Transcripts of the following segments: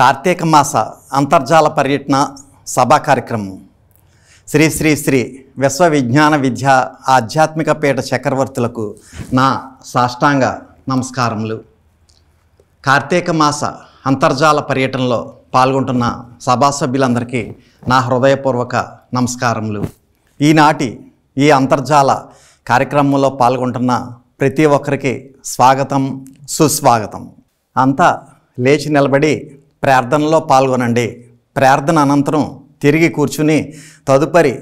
కార్తీక మాస అంతర్జాల పర్యటన సభా కార్యక్రమం శ్రీ శ్రీ శ్రీ విశ్వ విజ్ఞాన విద్య ఆధ్యాత్మిక పీఠ చక్రవర్తులకు నా సాష్టాంగ నమస్కారములు. కార్తీక మాస అంతర్జాల పర్యటనలో పాల్గొంటున్న సభా సభ్యులందరికీ నా హృదయపూర్వక నమస్కారములు. ఈనాటి ఈ అంతర్జాల కార్యక్రమంలో పాల్గొంటున్న ప్రతి ఒక్కరికి స్వాగతం, సుస్వాగతం. అంతా లేచి నిలబడి ప్రార్థనలో పాల్గొనండి. ప్రార్థన అనంతరం తిరిగి కూర్చుని తదుపరి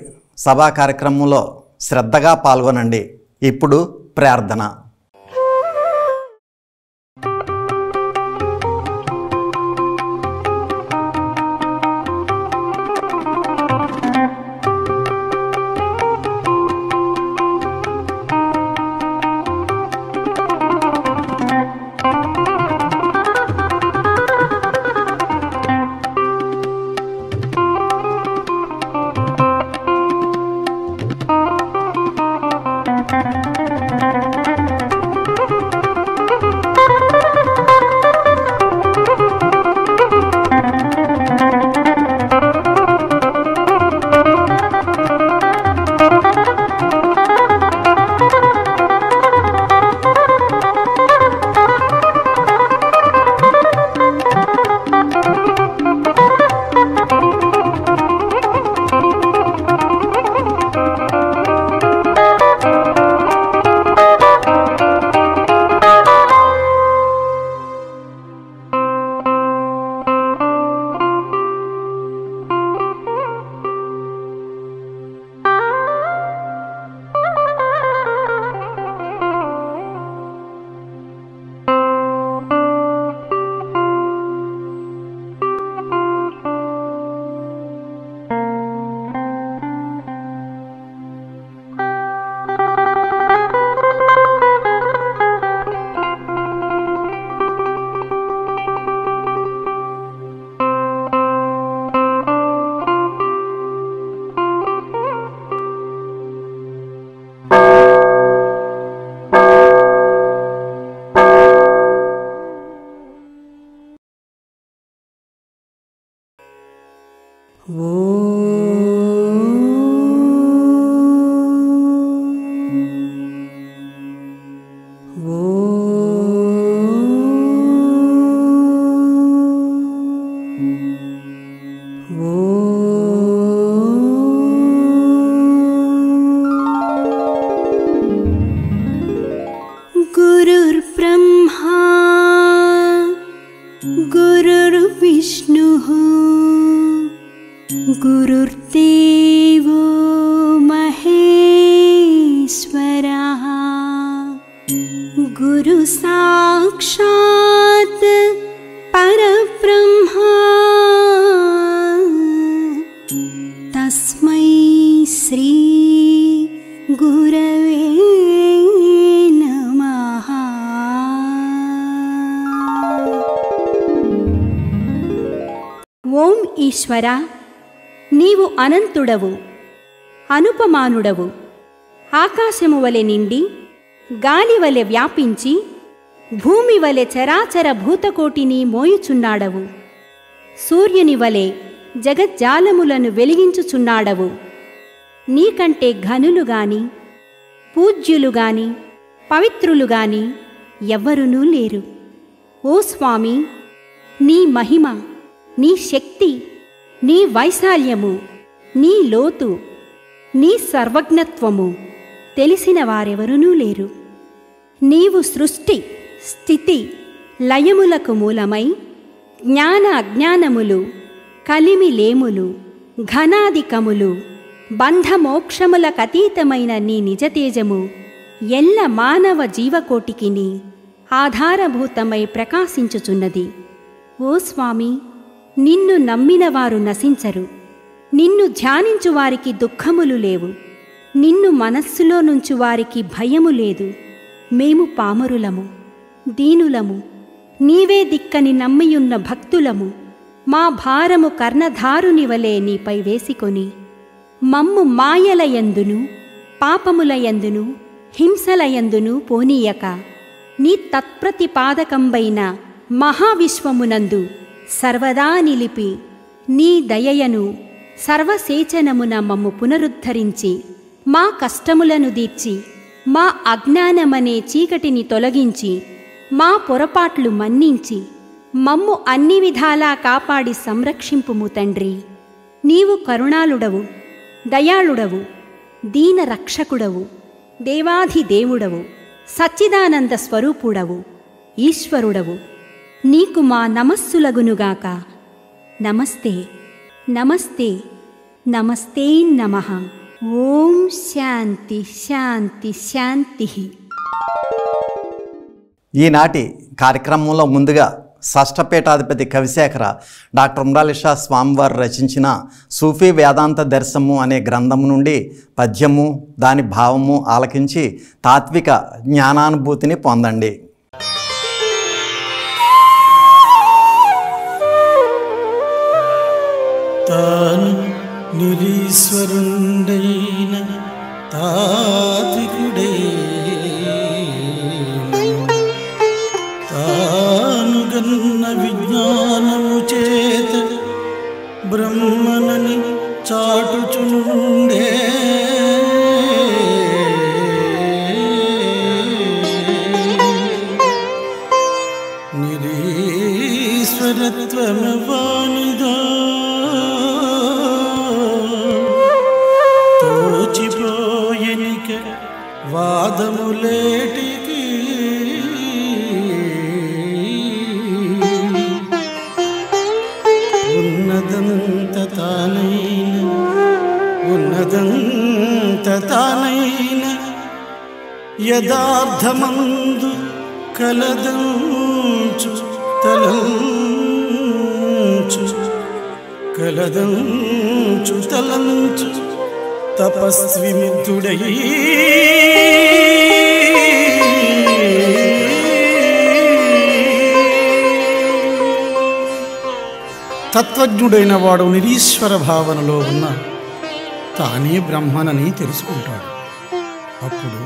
సభా కార్యక్రమంలో శ్రద్ధగా పాల్గొనండి. ఇప్పుడు ప్రార్థన. गुरुर्देवो महेश्वरः गुरु साक्षात् परब्रह्मा तस्मै श्री गुरवे नमः. ఓం ఈశ్వర, నీవు అనంతుడవు, అనుపమానుడవు. ఆకాశము వలె నిండి గాలి వలె వ్యాపించి భూమి వలె చరాచర భూతకోటిని మోయుచున్నాడవు. సూర్యుని వలె జగజ్జాలములను వెలిగించుచున్నాడవు. నీకంటే ఘనులు గాని పూజ్యులు గాని పవిత్రులు గాని ఎవ్వరునూ లేరు. ఓ స్వామి, నీ మహిమ, నీ శక్తి, నీ వైశాల్యము, నీ లోతు, నీ సర్వజ్ఞత్వము తెలిసిన వారెవరునూ లేరు. నీవు సృష్టి స్థితి లయములకు మూలమై జ్ఞాన అజ్ఞానములు, కలిమిలేములు, ఘనాధికములు, బంధమోక్షములకతీతమైన నీ నిజతేజము ఎల్ల మానవ జీవకోటికిని ఆధారభూతమై ప్రకాశించుచున్నది. ఓ స్వామి, నిన్ను నమ్మిన వారు నశించరు. నిన్ను ధ్యానించు వారికి దుఃఖములు లేవు. నిన్ను మనస్సులో నుంచి వారికి భయము లేదు. మేము పామరులము, దీనులము, నీవే దిక్కని నమ్మియున్న భక్తులము. మా భారము కర్ణధారుని వలె నీపై వేసికొని మమ్ము మాయలయందును పాపములయందును హింసలయందును పోనీయక నీ తత్ప్రతిపాదకంబైన మహావిశ్వమునందు సర్వదా నిలిపి నీ దయయను సర్వసేచనమున మమ్ము పునరుద్ధరించి మా కష్టములను దీర్చి మా అజ్ఞానమనే చీకటిని తొలగించి మా పొరపాట్లు మన్నించి మమ్ము అన్ని విధాలా కాపాడి సంరక్షింపుము తండ్రి. నీవు కరుణాళుడవు, దయాళుడవు, దీన రక్షకుడవు, దేవాధిదేవుడవు, సచ్చిదానంద స్వరూపుడవు, ఈశ్వరుడవు. నీకు మా నమస్సులగునుగాక. నమస్తే నమస్తే నమస్తే నమః. ఓం శాంతి శాంతి శాంతి. ఈనాటి కార్యక్రమంలో ముందుగా షష్ఠపీఠాధిపతి కవిశేఖర డాక్టర్ ఉమ్రాలిషా స్వామివారు రచించిన సూఫీ వేదాంత దర్శనము అనే గ్రంథము నుండి పద్యము దాని భావము ఆలకించి తాత్విక జ్ఞానానుభూతిని పొందండి. తాను నిరీశ్వరుండైన తాత్వికుడే తాను గన్న విజ్ఞానము చేత బ్రహ్మనని చాటుచునుండే నిరీశ్వరత్వమవానిదా తోచిపోయనిక వాదములేటికి ఉన్నదంత తానైన యథార్థమందు కలదంచు తలంచు తపస్విముగ్ధుడై తత్వజ్ఞుడైన వాడు నిరీశ్వర భావనలో ఉన్న తానే బ్రహ్మనని తెలుసుకుంటాడు. అప్పుడు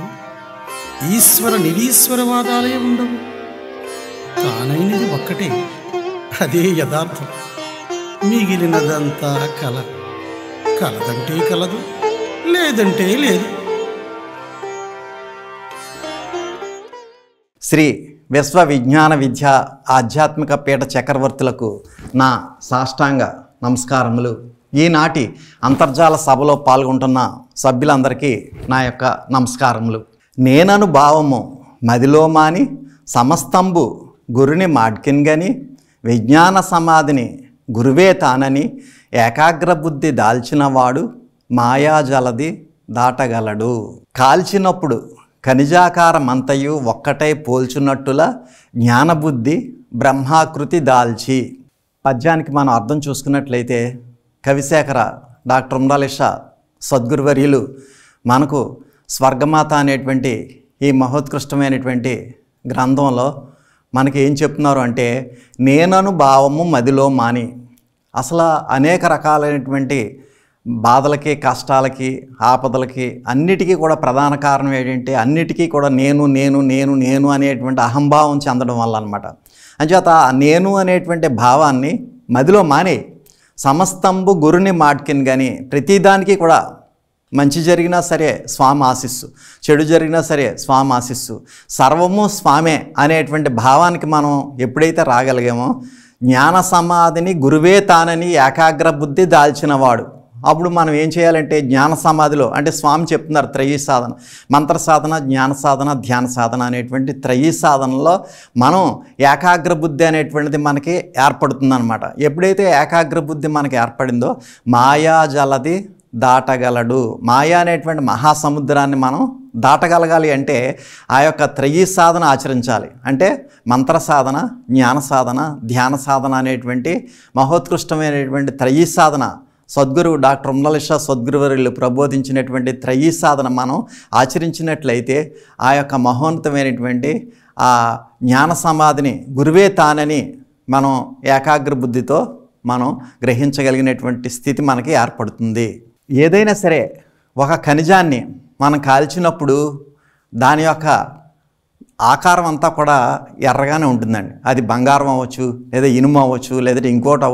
ఈశ్వర నిరీశ్వరవాదాలే ఉండవు. తానైనది ఒక్కటే, అదే యథార్థం. మిగిలినదంతా కల. కలదంటే కలదు, లేదంటే లేదు. శ్రీ విశ్వ విజ్ఞాన విద్య ఆధ్యాత్మిక పీఠ చక్రవర్తులకు నా సాష్టాంగ నమస్కారములు. ఈనాటి అంతర్జాల సభలో పాల్గొంటున్న సభ్యులందరికీ నా యొక్క నమస్కారములు. నేనను భావము మదిలో మాని సమస్తంబు గురుని మాడ్కిన్గని విజ్ఞాన సమాధిని గురువే తానని ఏకాగ్రబుద్ధి దాల్చినవాడు మాయాజలది దాటగలడు. కాల్చినప్పుడు ఖనిజాకారమంతయు ఒక్కటై పోల్చున్నట్టుల జ్ఞానబుద్ధి బ్రహ్మాకృతి దాల్చి. పద్యానికి మనం అర్థం చూసుకున్నట్లయితే కవిశేఖర డాక్టర్ ఉమ్రాలిషా సద్గురువర్యులు మనకు స్వర్గమాత అనేటువంటి ఈ మహోత్కృష్టమైనటువంటి గ్రంథంలో మనకి ఏం చెప్తున్నారు అంటే, నేనను భావము మదిలో మాని. అసలు అనేక రకాలైనటువంటి బాధలకి, కష్టాలకి, ఆపదలకి అన్నిటికీ కూడా ప్రధాన కారణం ఏంటంటే, అన్నిటికీ కూడా నేను నేను నేను నేను అనేటువంటి అహంభావం చెందడం వల్ల అనమాట. అంచేత నేను అనేటువంటి భావాన్ని మదిలో మానే సమస్తంబు గురుని మాట్కిన్. కానీ ప్రతిదానికి కూడా మంచి జరిగినా సరే స్వామి ఆశిస్సు, చెడు జరిగినా సరే స్వామి ఆశిస్సు, సర్వము స్వామే అనేటువంటి భావానికి మనం ఎప్పుడైతే రాగలిగామో, జ్ఞాన సమాధిని గురువే తానని ఏకాగ్ర బుద్ధి దాల్చినవాడు. అప్పుడు మనం ఏం చేయాలంటే జ్ఞాన సమాధిలో, అంటే స్వామి చెప్తున్నారు త్రయీ సాధన, మంత్ర సాధన, జ్ఞాన సాధన, ధ్యాన సాధన అనేటువంటి త్రయీ సాధనలో మనం ఏకాగ్ర బుద్ధి అనేటువంటిది మనకి ఏర్పడుతుందన్నమాట. ఎప్పుడైతే ఏకాగ్ర బుద్ధి మనకి ఏర్పడిందో మాయాజలది దాటగలడు. మాయా అనేటువంటి మహాసముద్రాన్ని మనం దాటగలగాలి అంటే ఆ యొక్క త్రయీ సాధన ఆచరించాలి. అంటే మంత్ర సాధన, జ్ఞాన సాధన, ధ్యాన సాధన అనేటువంటి మహోత్కృష్టమైనటువంటి త్రయీ సాధన సద్గురువు డాక్టర్ ఉమ్రాలిషా సద్గురువర్యులు ప్రబోధించినటువంటి త్రయీ సాధన మనం ఆచరించినట్లయితే ఆ యొక్క మహోన్నతమైనటువంటి ఆ జ్ఞాన సమాధిని గురువే తానని మనం ఏకాగ్ర బుద్ధితో మనం గ్రహించగలిగినటువంటి స్థితి మనకి ఏర్పడుతుంది. ఏదైనా సరే ఒక ఖనిజాన్ని మనం కాల్చినప్పుడు దాని యొక్క ఆకారం అంతా కూడా ఎర్రగానే ఉంటుందండి. అది బంగారం అవ్వచ్చు, లేదా ఇనుము అవ్వచ్చు, లేదంటే ఇంకోటి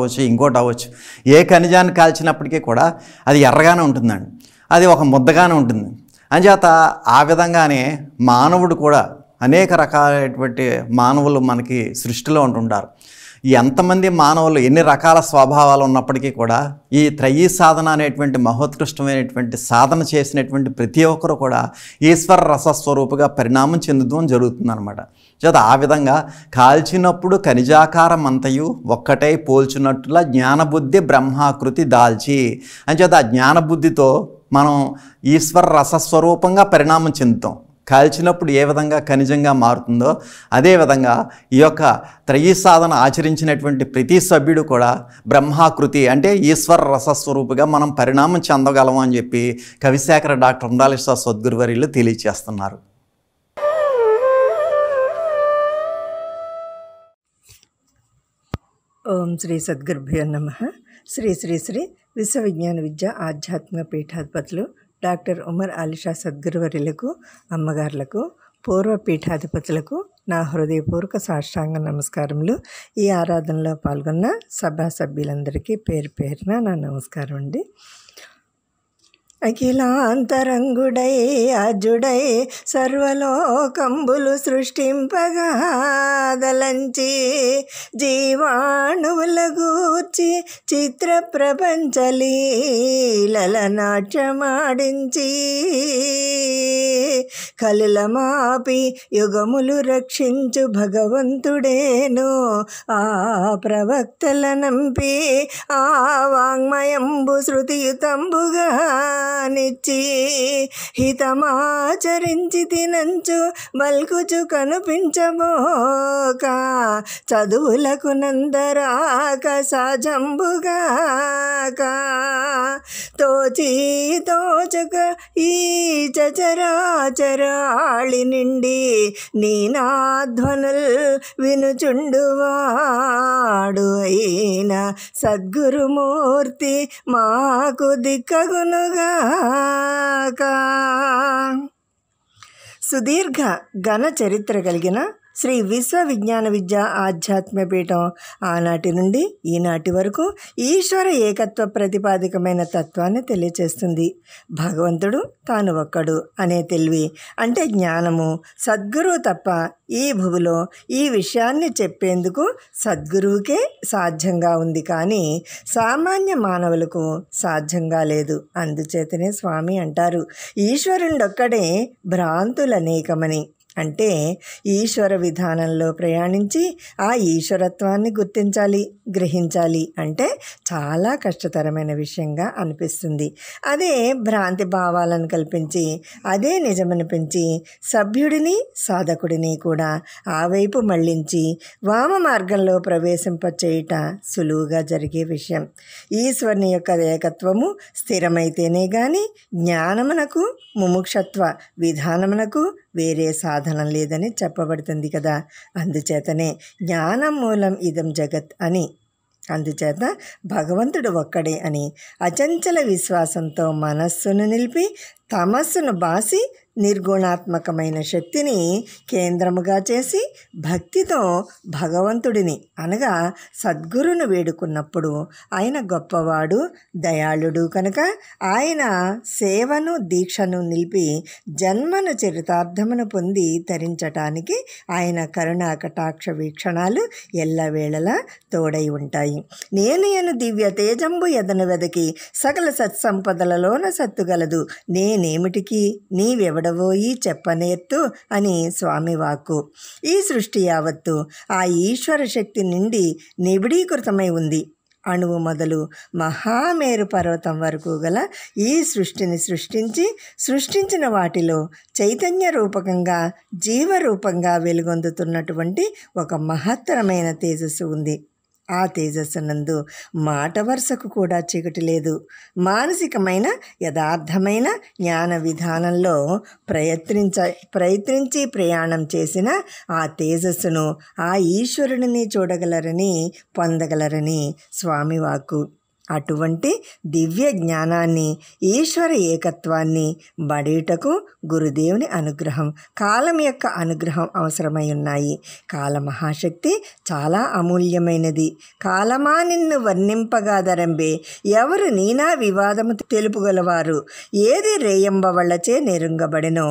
అవ్వచ్చు. ఏ ఖనిజాన్ని కాల్చినప్పటికీ కూడా అది ఎర్రగానే ఉంటుందండి. అది ఒక ముద్దగానే ఉంటుంది. అంచేత ఆ విధంగానే మానవుడు కూడా అనేక రకాలైనటువంటి మానవులు మనకి సృష్టిలో ఉంటుంటారు. ఎంతమంది మానవులు ఎన్ని రకాల స్వభావాలు ఉన్నప్పటికీ కూడా ఈ త్రయీ సాధన అనేటువంటి మహోత్కృష్టమైనటువంటి సాధన చేసినటువంటి ప్రతి ఒక్కరు కూడా ఈశ్వర రసస్వరూపుగా పరిణామం చెందుతూ జరుగుతుందన్నమాట. చేత ఆ విధంగా కాల్చినప్పుడు ఖనిజాకారం అంతయు ఒక్కటై పోల్చున్నట్లుగా జ్ఞానబుద్ధి బ్రహ్మాకృతి దాల్చి అంచేత ఆ జ్ఞానబుద్ధితో మనం ఈశ్వర రసస్వరూపంగా పరిణామం చెందుతాం. కాల్చినప్పుడు ఏ విధంగా ఖనిజంగా మారుతుందో అదేవిధంగా ఈ యొక్క త్రయీ సాధన ఆచరించినటువంటి ప్రతి సభ్యుడు కూడా బ్రహ్మాకృతి అంటే ఈశ్వర రసస్వరూపుగా మనం పరిణామం చెందగలము అని చెప్పి కవిశేఖర డాక్టర్ ఉండాలిశ్వ సద్గురువర్యులు తెలియచేస్తున్నారు. ఓం శ్రీ సద్గురుభ్యో నమః. శ్రీ శ్రీ శ్రీ విశ్వవిజ్ఞాన విద్య ఆధ్యాత్మిక పీఠాధిపతులు డాక్టర్ ఉమర్ అలీషా సద్గురువర్యులకు, అమ్మగారులకు, పూర్వ పీఠాధిపతులకు నా హృదయపూర్వక సాష్టాంగ నమస్కారములు. ఈ ఆరాధనలో పాల్గొన్న సభా సభ్యులందరికీ పేరు పేరున నా నమస్కారం అండి. అఖిలాంతరంగుడై అజుడై సర్వలోకంబులు సృష్టింపగా దలంచి జీవాణువుల గూర్చి చిత్ర ప్రపంచలీలల నాట్యమాడించి కలులమాపి యుగములు రక్షించు భగవంతుడేను ఆ ప్రవక్తల నంపి ఆ వాంగ్మయంబు శృతియుతంబుగా నిచ్చి హితమాచరించి తినంచు మల్కుచు కనిపించబోక చదువులకు నందరాక సజంబుగాక తోచి తోచక ఈ చచరాచరాళి నిండి నీ నాధ్వనుల్ వినుచుండువాడు అయిన సద్గురుమూర్తి మాకు దిక్కగునుగా. సుదీర్ఘ ఘన చరిత్ర కలిగిన శ్రీ విశ్వ విజ్ఞాన విద్య ఆధ్యాత్మిక పీఠం ఆనాటి నుండి ఈనాటి వరకు ఈశ్వర ఏకత్వ ప్రతిపాదికమైన తత్వాన్ని తెలియచేస్తుంది. భగవంతుడు తాను ఒక్కడు అనే తెలివి అంటే జ్ఞానము సద్గురువు తప్ప ఈ భూమిలో ఈ విషయాన్ని చెప్పేందుకు సద్గురువుకే సాధ్యంగా ఉంది, కానీ సామాన్య మానవులకు సాధ్యంగా లేదు. అందుచేతనే స్వామి అంటారు, ఈశ్వరుడొక్కడే భ్రాంతులనేకమని. అంటే ఈశ్వర విధానంలో ప్రయాణించి ఆ ఈశ్వరత్వాన్ని గుర్తించాలి, గ్రహించాలి అంటే చాలా కష్టతరమైన విషయంగా అనిపిస్తుంది. అదే భ్రాంతి భావాలను కల్పించి అదే నిజమనిపించి సభ్యుడిని సాధకుడిని కూడా ఆ వైపు మళ్లించి వామ మార్గంలో ప్రవేశింపచేయుట సులువుగా జరిగే విషయం. ఈశ్వరుని యొక్క ఏకత్వము స్థిరమైతేనే గాని జ్ఞానమునకు ముముక్షత్వ విధానమునకు వేరే సాధనం లేదని చెప్పబడుతుంది కదా. అందుచేతనే జ్ఞానం మూలం ఇదం జగత్ అని, అందుచేత భగవంతుడు ఒక్కడే అని అచంచల విశ్వాసంతో మనస్సును నిలిపి తమస్సును బాసి నిర్గుణాత్మకమైన శక్తిని కేంద్రముగా చేసి భక్తితో భగవంతుడిని అనగా సద్గురును వేడుకున్నప్పుడు ఆయన గొప్పవాడు దయాళుడు కనుక ఆయన సేవను దీక్షను నిలిపి జన్మను చరితార్థమును పొంది తరించటానికి ఆయన కరుణా కటాక్ష వీక్షణాలు ఎల్లవేళలా తోడై ఉంటాయి. నేను దివ్య తేజంబు ఎదను వెదకి సకల సత్సంపదలలోన సత్తుగలదు నేనేమిటికి నీవెవడవోయి చెప్పనేర్తు అని స్వామి వాక్కు. ఈ సృష్టి యావత్తు ఆ ఈశ్వర శక్తి నుండి నిబిడీకృతమై ఉంది. అణువు మొదలు మహామేరు పర్వతం వరకు గల ఈ సృష్టిని సృష్టించిన వాటిలో చైతన్య రూపకంగా జీవరూపంగా వెలుగొందుతున్నటువంటి ఒక మహత్తరమైన తేజస్సు ఉంది. ఆ తేజస్సునందు మాట వరుసకు కూడా చీకటి లేదు. మానసికమైన యథార్థమైన జ్ఞాన విధానంలో ప్రయత్నించి ప్రయాణం చేసిన ఆ తేజస్సును ఆ ఈశ్వరుడిని చూడగలరని పొందగలరని స్వామి వాక్కు. అటువంటి దివ్య జ్ఞానాన్ని, ఈశ్వర ఏకత్వాన్ని బడేటకు గురుదేవుని అనుగ్రహం, కాలం యొక్క అనుగ్రహం అవసరమై ఉన్నాయి. కాల మహాశక్తి చాలా అమూల్యమైనది. కాలమా నిన్ను వర్ణింపగాదరంబే, ఎవరు నీనా వివాదము తెలుపుగలవారు. ఏది రేయంబవళ్లచే నెరుంగబడినో,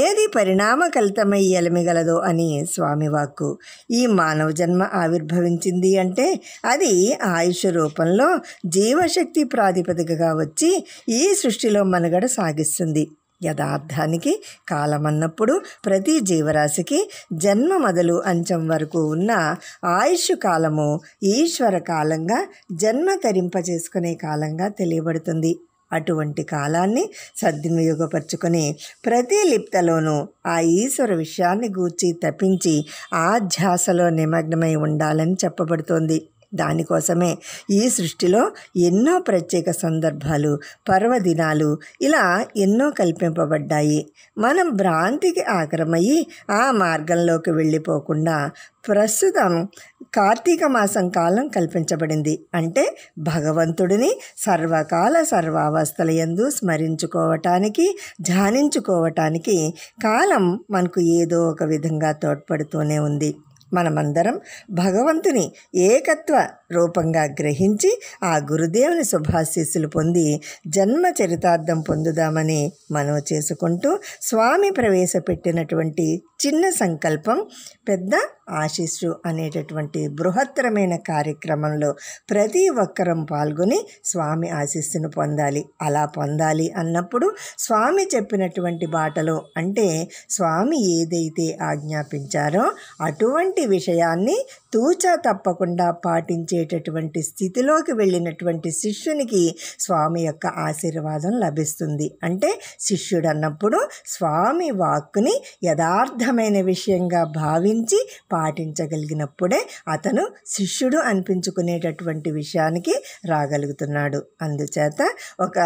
ఏది పరిణామ కలితమై ఎలమిగలదో అని స్వామి వాక్కు. ఈ మానవ జన్మ ఆవిర్భవించింది అంటే అది ఆయుష్ రూపంలో జీవశక్తి ప్రాతిపదికగా వచ్చి ఈ సృష్టిలో మనుగడ సాగిస్తుంది. యథార్థానికి కాలమన్నప్పుడు ప్రతి జీవరాశికి జన్మ మొదలు అంచం వరకు ఉన్న ఆయుష్ కాలము ఈశ్వర కాలంగా, జన్మ తరింపచేసుకునే కాలంగా తెలియబడుతుంది. అటువంటి కాలాన్ని సద్వినియోగపరుచుకొని ప్రతి లిప్తలోనూ ఆ ఈశ్వర విషయాన్ని గూర్చి తప్పించి ఆ ధ్యాసలో నిమగ్నమై ఉండాలని చెప్పబడుతోంది. దానికోసమే ఈ సృష్టిలో ఎన్నో ప్రత్యేక సందర్భాలు, పర్వదినాలు ఇలా ఎన్నో కల్పింపబడ్డాయి. మనం భ్రాంతికి ఆక్రమయ్యి ఆ మార్గంలోకి వెళ్ళిపోకుండా ప్రస్తుతం కార్తీక మాసం కాలం కల్పించబడింది. అంటే భగవంతుడిని సర్వకాల సర్వావస్థల యందు స్మరించుకోవటానికి, ధ్యానించుకోవటానికి కాలం మనకు ఏదో ఒక విధంగా తోడ్పడుతూనే ఉంది. మనమందరం భగవంతుని ఏకత్వ రూపంగా గ్రహించి ఆ గురుదేవుని శుభాశీస్సులు పొంది జన్మ చరితార్థం పొందుదామని మనవి చేసుకుంటూ, స్వామి ప్రవేశపెట్టినటువంటి చిన్న సంకల్పం పెద్ద ఆశీస్సు అనేటటువంటి బృహత్తరమైన కార్యక్రమంలో ప్రతి ఒక్కరం పాల్గొని స్వామి ఆశీస్సును పొందాలి. అలా పొందాలి అన్నప్పుడు స్వామి చెప్పినటువంటి బాటలో, అంటే స్వామి ఏదైతే ఆజ్ఞాపించారో అటువంటి విషయాన్ని తూచా తప్పకుండా పాటించేటటువంటి స్థితిలోకి వెళ్ళినటువంటి శిష్యునికి స్వామి యొక్క ఆశీర్వాదం లభిస్తుంది. అంటే శిష్యుడు అన్నప్పుడు స్వామి వాక్కుని యథార్థమైన విషయంగా భావించి పాటించగలిగినప్పుడే అతను శిష్యుడు అనిపించుకునేటటువంటి విషయానికి రాగలుగుతున్నాడు. అందుచేత ఒక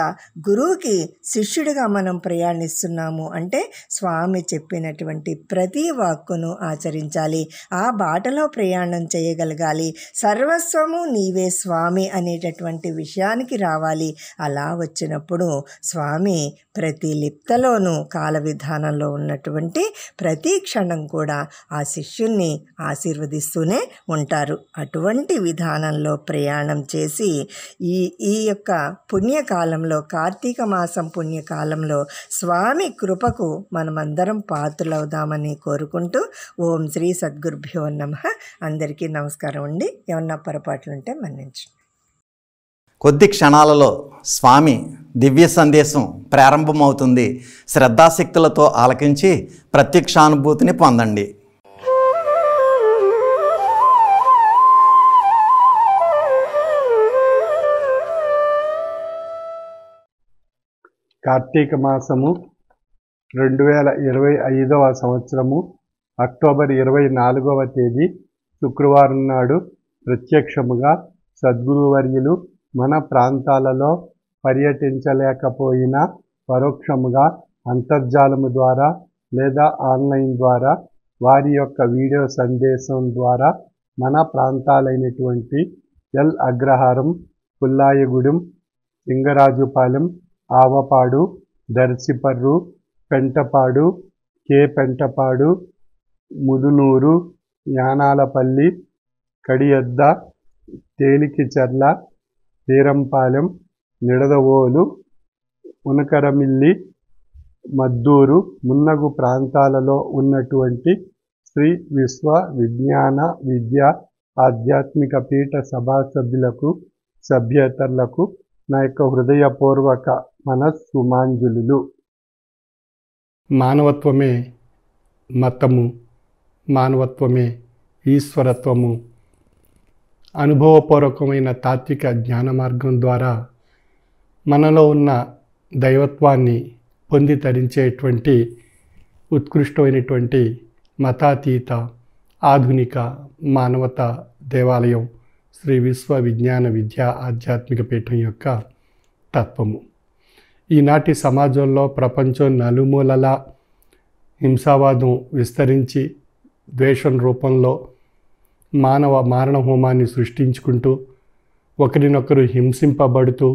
గురువుకి శిష్యుడిగా మనం ప్రయాణిస్తున్నాము అంటే స్వామి చెప్పినటువంటి ప్రతి వాక్కును ఆచరించాలి, ఆ బాటలో ప్రయాణం చేయగలగాలి. సర్వస్వము నీవే స్వామి అనేటటువంటి విషయానికి రావాలి. అలా వచ్చినప్పుడు స్వామి ప్రతి లిప్తలోనూ కాల విధానంలో ఉన్నటువంటి ప్రతి క్షణం కూడా ఆ శిష్యుణ్ణి ఆశీర్వదిస్తూనే ఉంటారు. అటువంటి విధానంలో ప్రయాణం చేసి ఈ యొక్క పుణ్యకాలంలో, కార్తీక మాసం పుణ్యకాలంలో స్వామి కృపకు మనమందరం పాత్రులవుదామని కోరుకుంటూ, ఓం శ్రీ సద్గురుభ్యో నమః. అందరికీ నమస్కారం అండి. ఏమన్నా పొరపాట్లుంటే మన్నించండి. కొద్ది క్షణాలలో స్వామి దివ్య సందేశం ప్రారంభమవుతుంది. శ్రద్ధాశక్తులతో ఆలకించి ప్రత్యక్షానుభూతిని పొందండి. కార్తీక మాసము 2025వ సంవత్సరము అక్టోబర్ 24వ తేదీ శుక్రవారం నాడు ప్రత్యక్షముగా సద్గురువర్యులు మన ప్రాంతాలలో పర్యటించలేకపోయినా పరోక్షముగా అంతర్జాలము ద్వారా లేదా ఆన్లైన్ ద్వారా వారి యొక్క వీడియో సందేశం ద్వారా మన ప్రాంతాలైనటువంటి ఎల్ అగ్రహారం, పుల్లాయగూడెం, సింగరాజుపాలెం, ఆవపాడు, దర్శిపర్రు, పెంటపాడు, కే పెంటపాడు, ముదునూరు, యానాలపల్లి, కడియద్ద, తేలికిచెర్ల, తీరంపాలెం, నిడదవోలు, ఉనకరమిల్లి, మద్దూరు మున్నగు ప్రాంతాలలో ఉన్నటువంటి శ్రీ విశ్వ విజ్ఞాన విద్య ఆధ్యాత్మిక పీఠ సభ్యులకు, సభ్యేతరులకు నా యొక్క హృదయపూర్వక మనస్సుమాంజలులు. మానవత్వమే మతము, మానవత్వమే ఈశ్వరత్వము. అనుభవపూర్వకమైన తాత్విక జ్ఞాన మార్గం ద్వారా మనలో ఉన్న దైవత్వాన్ని పొంది తరించేటువంటి ఉత్కృష్టమైనటువంటి మతాతీత ఆధునిక మానవత దేవాలయం శ్రీ విశ్వ విజ్ఞాన విద్యా ఆధ్యాత్మిక పీఠం యొక్క తత్వము. ఈనాటి సమాజంలో ప్రపంచం నలుమూలలా హింసావాదం విస్తరించి ద్వేషం రూపంలో మానవ మారణ హోమాన్ని సృష్టించుకుంటూ ఒకరినొకరు హింసింపబడుతూ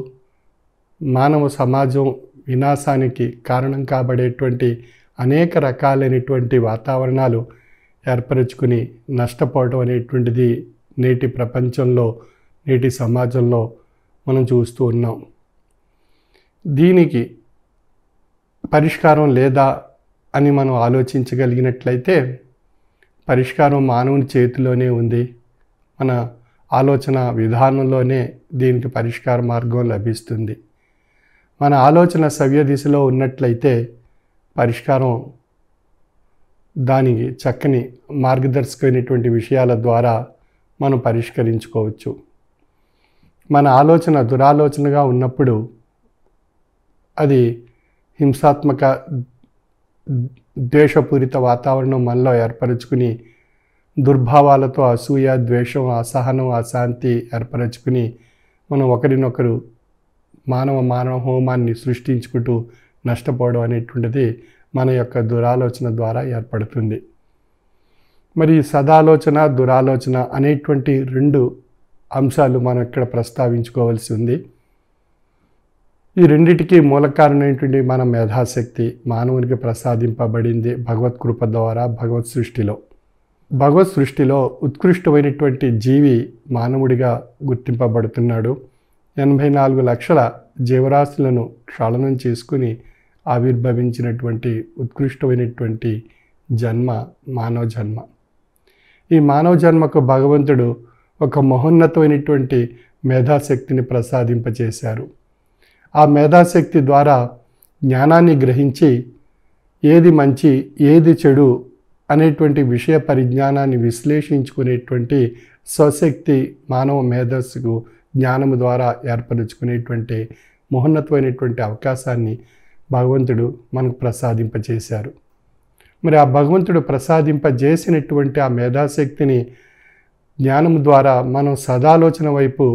మానవ సమాజం వినాశానికి కారణం కాబడేటువంటి అనేక రకాలైనటువంటి వాతావరణాలు ఏర్పరచుకుని నష్టపోవడం అనేటువంటిది నేటి ప్రపంచంలో, నేటి సమాజంలో మనం చూస్తూ ఉన్నాం. దీనికి పరిష్కారం లేదా అని మనం ఆలోచించగలిగినట్లయితే పరిష్కారం మానవుని చేతిలోనే ఉంది. మన ఆలోచన విధానంలోనే దీనికి పరిష్కార మార్గం లభిస్తుంది. మన ఆలోచన సవ్య దిశలో ఉన్నట్లయితే పరిష్కారం దానికి చక్కని మార్గదర్శకమైనటువంటి విషయాల ద్వారా మనం పరిష్కరించుకోవచ్చు. మన ఆలోచన దురాలోచనగా ఉన్నప్పుడు అది హింసాత్మక ద్వేషపూరిత వాతావరణం మనలో ఏర్పరచుకుని దుర్భావాలతో అసూయ, ద్వేషం, అసహనం, అశాంతి ఏర్పరచుకుని మనం ఒకరినొకరు మానవ హోమాన్ని సృష్టించుకుంటూ నష్టపోవడం అనేటువంటిది మన యొక్క దురాలోచన ద్వారా ఏర్పడుతుంది. మరి సదాలోచన, దురాలోచన అనేటువంటి రెండు అంశాలు మనం ఇక్కడ ప్రస్తావించుకోవాల్సి ఉంది. ఈ రెండిటికి మూల కారణమైనటువంటి మన మేధాశక్తి మానవునికి ప్రసాదింపబడింది భగవత్ కృప ద్వారా. భగవత్ సృష్టిలో ఉత్కృష్టమైనటువంటి జీవి మానవుడిగా గుర్తింపబడుతున్నాడు. 84 లక్షల జీవరాశులను క్షాళనం చేసుకుని ఆవిర్భవించినటువంటి ఉత్కృష్టమైనటువంటి జన్మ మానవ జన్మ. ఈ మానవ జన్మకు భగవంతుడు ఒక మహోన్నతమైనటువంటి మేధాశక్తిని ప్రసాదింపచేశారు. ఆ మేధాశక్తి ద్వారా జ్ఞానాన్ని గ్రహించి ఏది మంచి ఏది చెడు అనేటువంటి విషయ పరిజ్ఞానాన్ని విశ్లేషించుకునేటువంటి స్వశక్తి మానవ మేధస్సుకు జ్ఞానము ద్వారా ఏర్పరచుకునేటువంటి మహోన్నతమైనటువంటి అవకాశాన్ని భగవంతుడు మనకు ప్రసాదింపచేశారు. మరి ఆ భగవంతుడు ప్రసాదింపజేసినటువంటి ఆ మేధాశక్తిని జ్ఞానం ద్వారా మనం సదాలోచన వైపు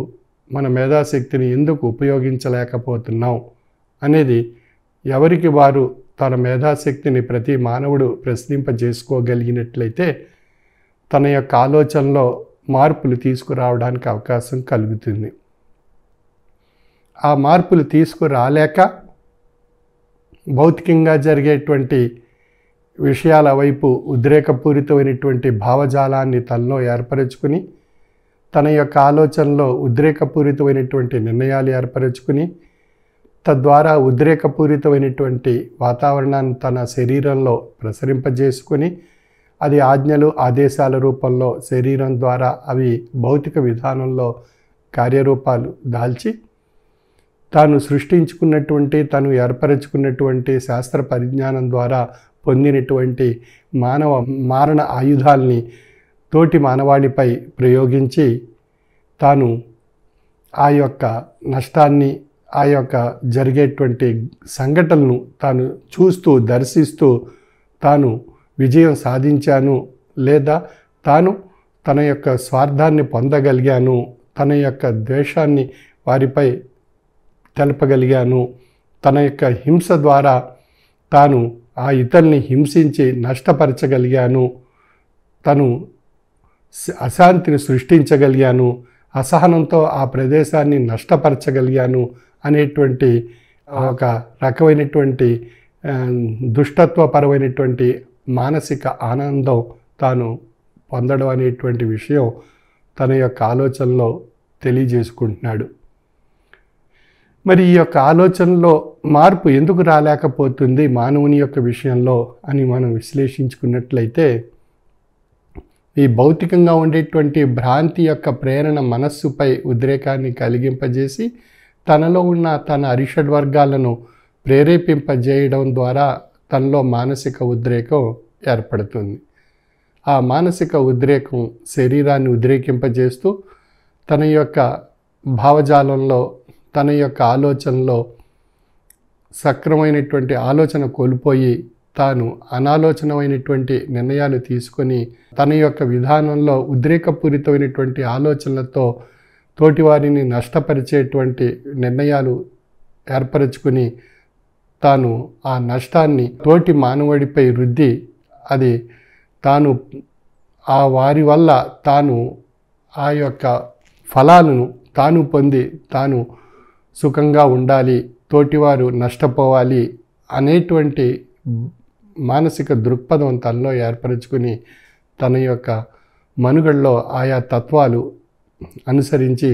మన మేధాశక్తిని ఎందుకు ఉపయోగించలేకపోతున్నాం అనేది ఎవరికి వారు తన మేధాశక్తిని ప్రతి మానవుడు ప్రశ్నింపజేసుకోగలిగినట్లయితే తన యొక్క ఆలోచనలో మార్పులు తీసుకురావడానికి అవకాశం కలుగుతుంది. ఆ మార్పులు తీసుకురాలేక భౌతికంగా జరిగేటువంటి విషయాల వైపు ఉద్రేకపూరితమైనటువంటి భావజాలాన్ని తనలో ఏర్పరచుకుని తన యొక్క ఆలోచనలో ఉద్రేకపూరితమైనటువంటి నిర్ణయాలు ఏర్పరచుకుని తద్వారా ఉద్రేకపూరితమైనటువంటి వాతావరణాన్ని తన శరీరంలో ప్రసరింపజేసుకొని అది ఆజ్ఞలు, ఆదేశాల రూపంలో శరీరం ద్వారా అవి భౌతిక విధానంలో కార్యరూపాలు దాల్చి తాను సృష్టించుకున్నటువంటి, తను ఏర్పరచుకున్నటువంటి శాస్త్ర పరిజ్ఞానం ద్వారా పొందినటువంటి మానవ మారణ ఆయుధాల్ని తోటి మానవాళిపై ప్రయోగించి తాను ఆ యొక్క నష్టాన్ని, ఆ యొక్క జరిగేటువంటి సంఘటనలను తాను చూస్తూ దర్శిస్తూ తాను విజయం సాధించాను, లేదా తాను తన యొక్క స్వార్థాన్ని పొందగలిగాను, తన యొక్క ద్వేషాన్ని వారిపై తెలపగలిగాను, తన యొక్క హింస ద్వారా తాను ఆ ఇతరుల్ని హింసించి నష్టపరచగలిగాను, తను అశాంతిని సృష్టించగలిగాను, అసహనంతో ఆ ప్రదేశాన్ని నష్టపరచగలిగాను అనేటువంటి ఒక రకమైనటువంటి దుష్టత్వపరమైనటువంటి మానసిక ఆనందం తాను పొందడం అనేటువంటి విషయం తన యొక్క ఆలోచనలో తెలియజేసుకుంటున్నాడు. మరి ఈ యొక్క ఆలోచనలో మార్పు ఎందుకు రాలేకపోతుంది మానవుని యొక్క విషయంలో అని మనం విశ్లేషించుకున్నట్లయితే ఈ భౌతికంగా ఉండేటువంటి భ్రాంతి యొక్క ప్రేరణ మనస్సుపై ఉద్రేకాన్ని కలిగింపజేసి తనలో ఉన్న తన అరిషడ్ వర్గాలను ప్రేరేపింపజేయడం ద్వారా తనలో మానసిక ఉద్రేకం ఏర్పడుతుంది. ఆ మానసిక ఉద్రేకం శరీరాన్ని ఉద్రేకింపజేస్తూ తన యొక్క భావజాలంలో, తన యొక్క ఆలోచనలో సక్రమైనటువంటి ఆలోచన కోల్పోయి తాను అనాలోచనమైనటువంటి నిర్ణయాలు తీసుకొని తన యొక్క విధానంలో ఉద్రేకపూరితమైనటువంటి ఆలోచనలతో తోటివారిని నష్టపరిచేటువంటి నిర్ణయాలు ఏర్పరచుకుని తాను ఆ నష్టాన్ని తోటి మానవుడిపై రుద్ది అది తాను ఆ వారి వల్ల తాను ఆ యొక్క ఫలాలను తాను పొంది తాను సుఖంగా ఉండాలి, తోటివారు నష్టపోవాలి అనేటువంటి మానసిక దృక్పథం తనలో ఏర్పరచుకుని తన యొక్క మనుగడలో ఆయా తత్వాలు అనుసరించి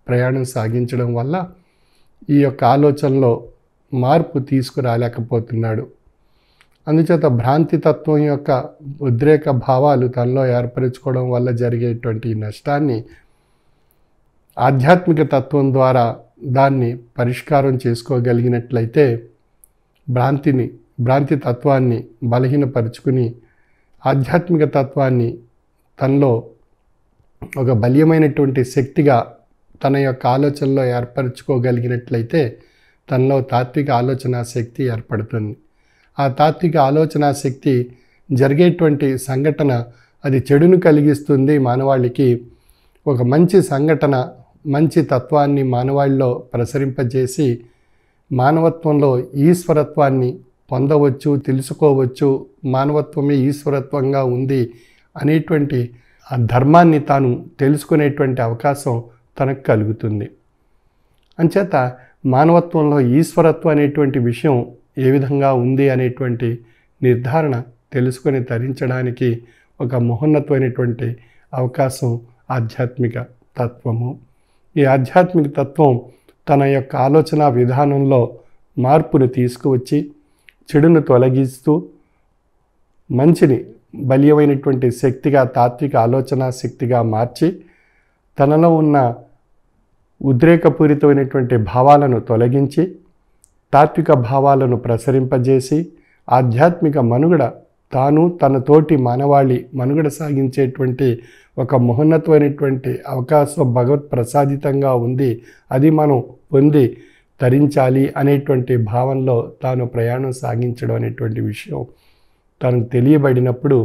ప్రయాణం సాగించడం వల్ల ఈ యొక్క ఆలోచనలో మార్పు తీసుకురాలేకపోతున్నాడు. అందుచేత భ్రాంతి తత్వం యొక్క ఉద్రేక భావాలు తనలో ఏర్పరచుకోవడం వల్ల జరిగేటువంటి నష్టాన్ని ఆధ్యాత్మిక తత్వం ద్వారా దాన్ని పరిష్కారం చేసుకోగలిగినట్లయితే భ్రాంతి తత్వాన్ని బలహీనపరుచుకుని ఆధ్యాత్మిక తత్వాన్ని తనలో ఒక బలీయమైనటువంటి శక్తిగా తన యొక్క ఆలోచనలో ఏర్పరచుకోగలిగినట్లయితే తనలో తాత్విక ఆలోచన శక్తి ఏర్పడుతుంది. ఆ తాత్విక ఆలోచన శక్తి జరిగేటువంటి సంఘటన అది చెడును కలిగిస్తుంది. మానవాళికి ఒక మంచి సంఘటన, మంచి తత్వాన్ని మానవాళిలో ప్రసరింపజేసి మానవత్వంలో ఈశ్వరత్వాన్ని పొందవచ్చు, తెలుసుకోవచ్చు, మానవత్వమే ఈశ్వరత్వంగా ఉంది అనేటువంటి ఆ ధర్మాన్ని తాను తెలుసుకునేటువంటి అవకాశం తనకు కలుగుతుంది. అంచేత మానవత్వంలో ఈశ్వరత్వం అనేటువంటి విషయం ఏ విధంగా ఉంది అనేటువంటి నిర్ధారణ తెలుసుకొని తరించడానికి ఒక మహోన్నతమైనటువంటి అవకాశం ఆధ్యాత్మిక తత్వము. ఈ ఆధ్యాత్మిక తత్వం తన యొక్క ఆలోచన విధానంలో మార్పును తీసుకువచ్చి చెడును తొలగిస్తూ మంచిని బలీయమైనటువంటి శక్తిగా, తాత్విక ఆలోచన శక్తిగా మార్చి తనలో ఉన్న ఉద్రేకపూరితమైనటువంటి భావాలను తొలగించి తాత్విక భావాలను ప్రసరింపజేసి ఆధ్యాత్మిక మనుగడ తాను తన తోటి మానవాళి మనుగడ సాగించేటువంటి ఒక మహోన్నతమైనటువంటి అవకాశం భగవత్ ప్రసాదితంగా ఉంది, అది మనం పొంది తరించాలి అనేటువంటి భావంలో తాను ప్రయాణం సాగించడం అనేటువంటి విషయం తనకు తెలియబడినప్పుడు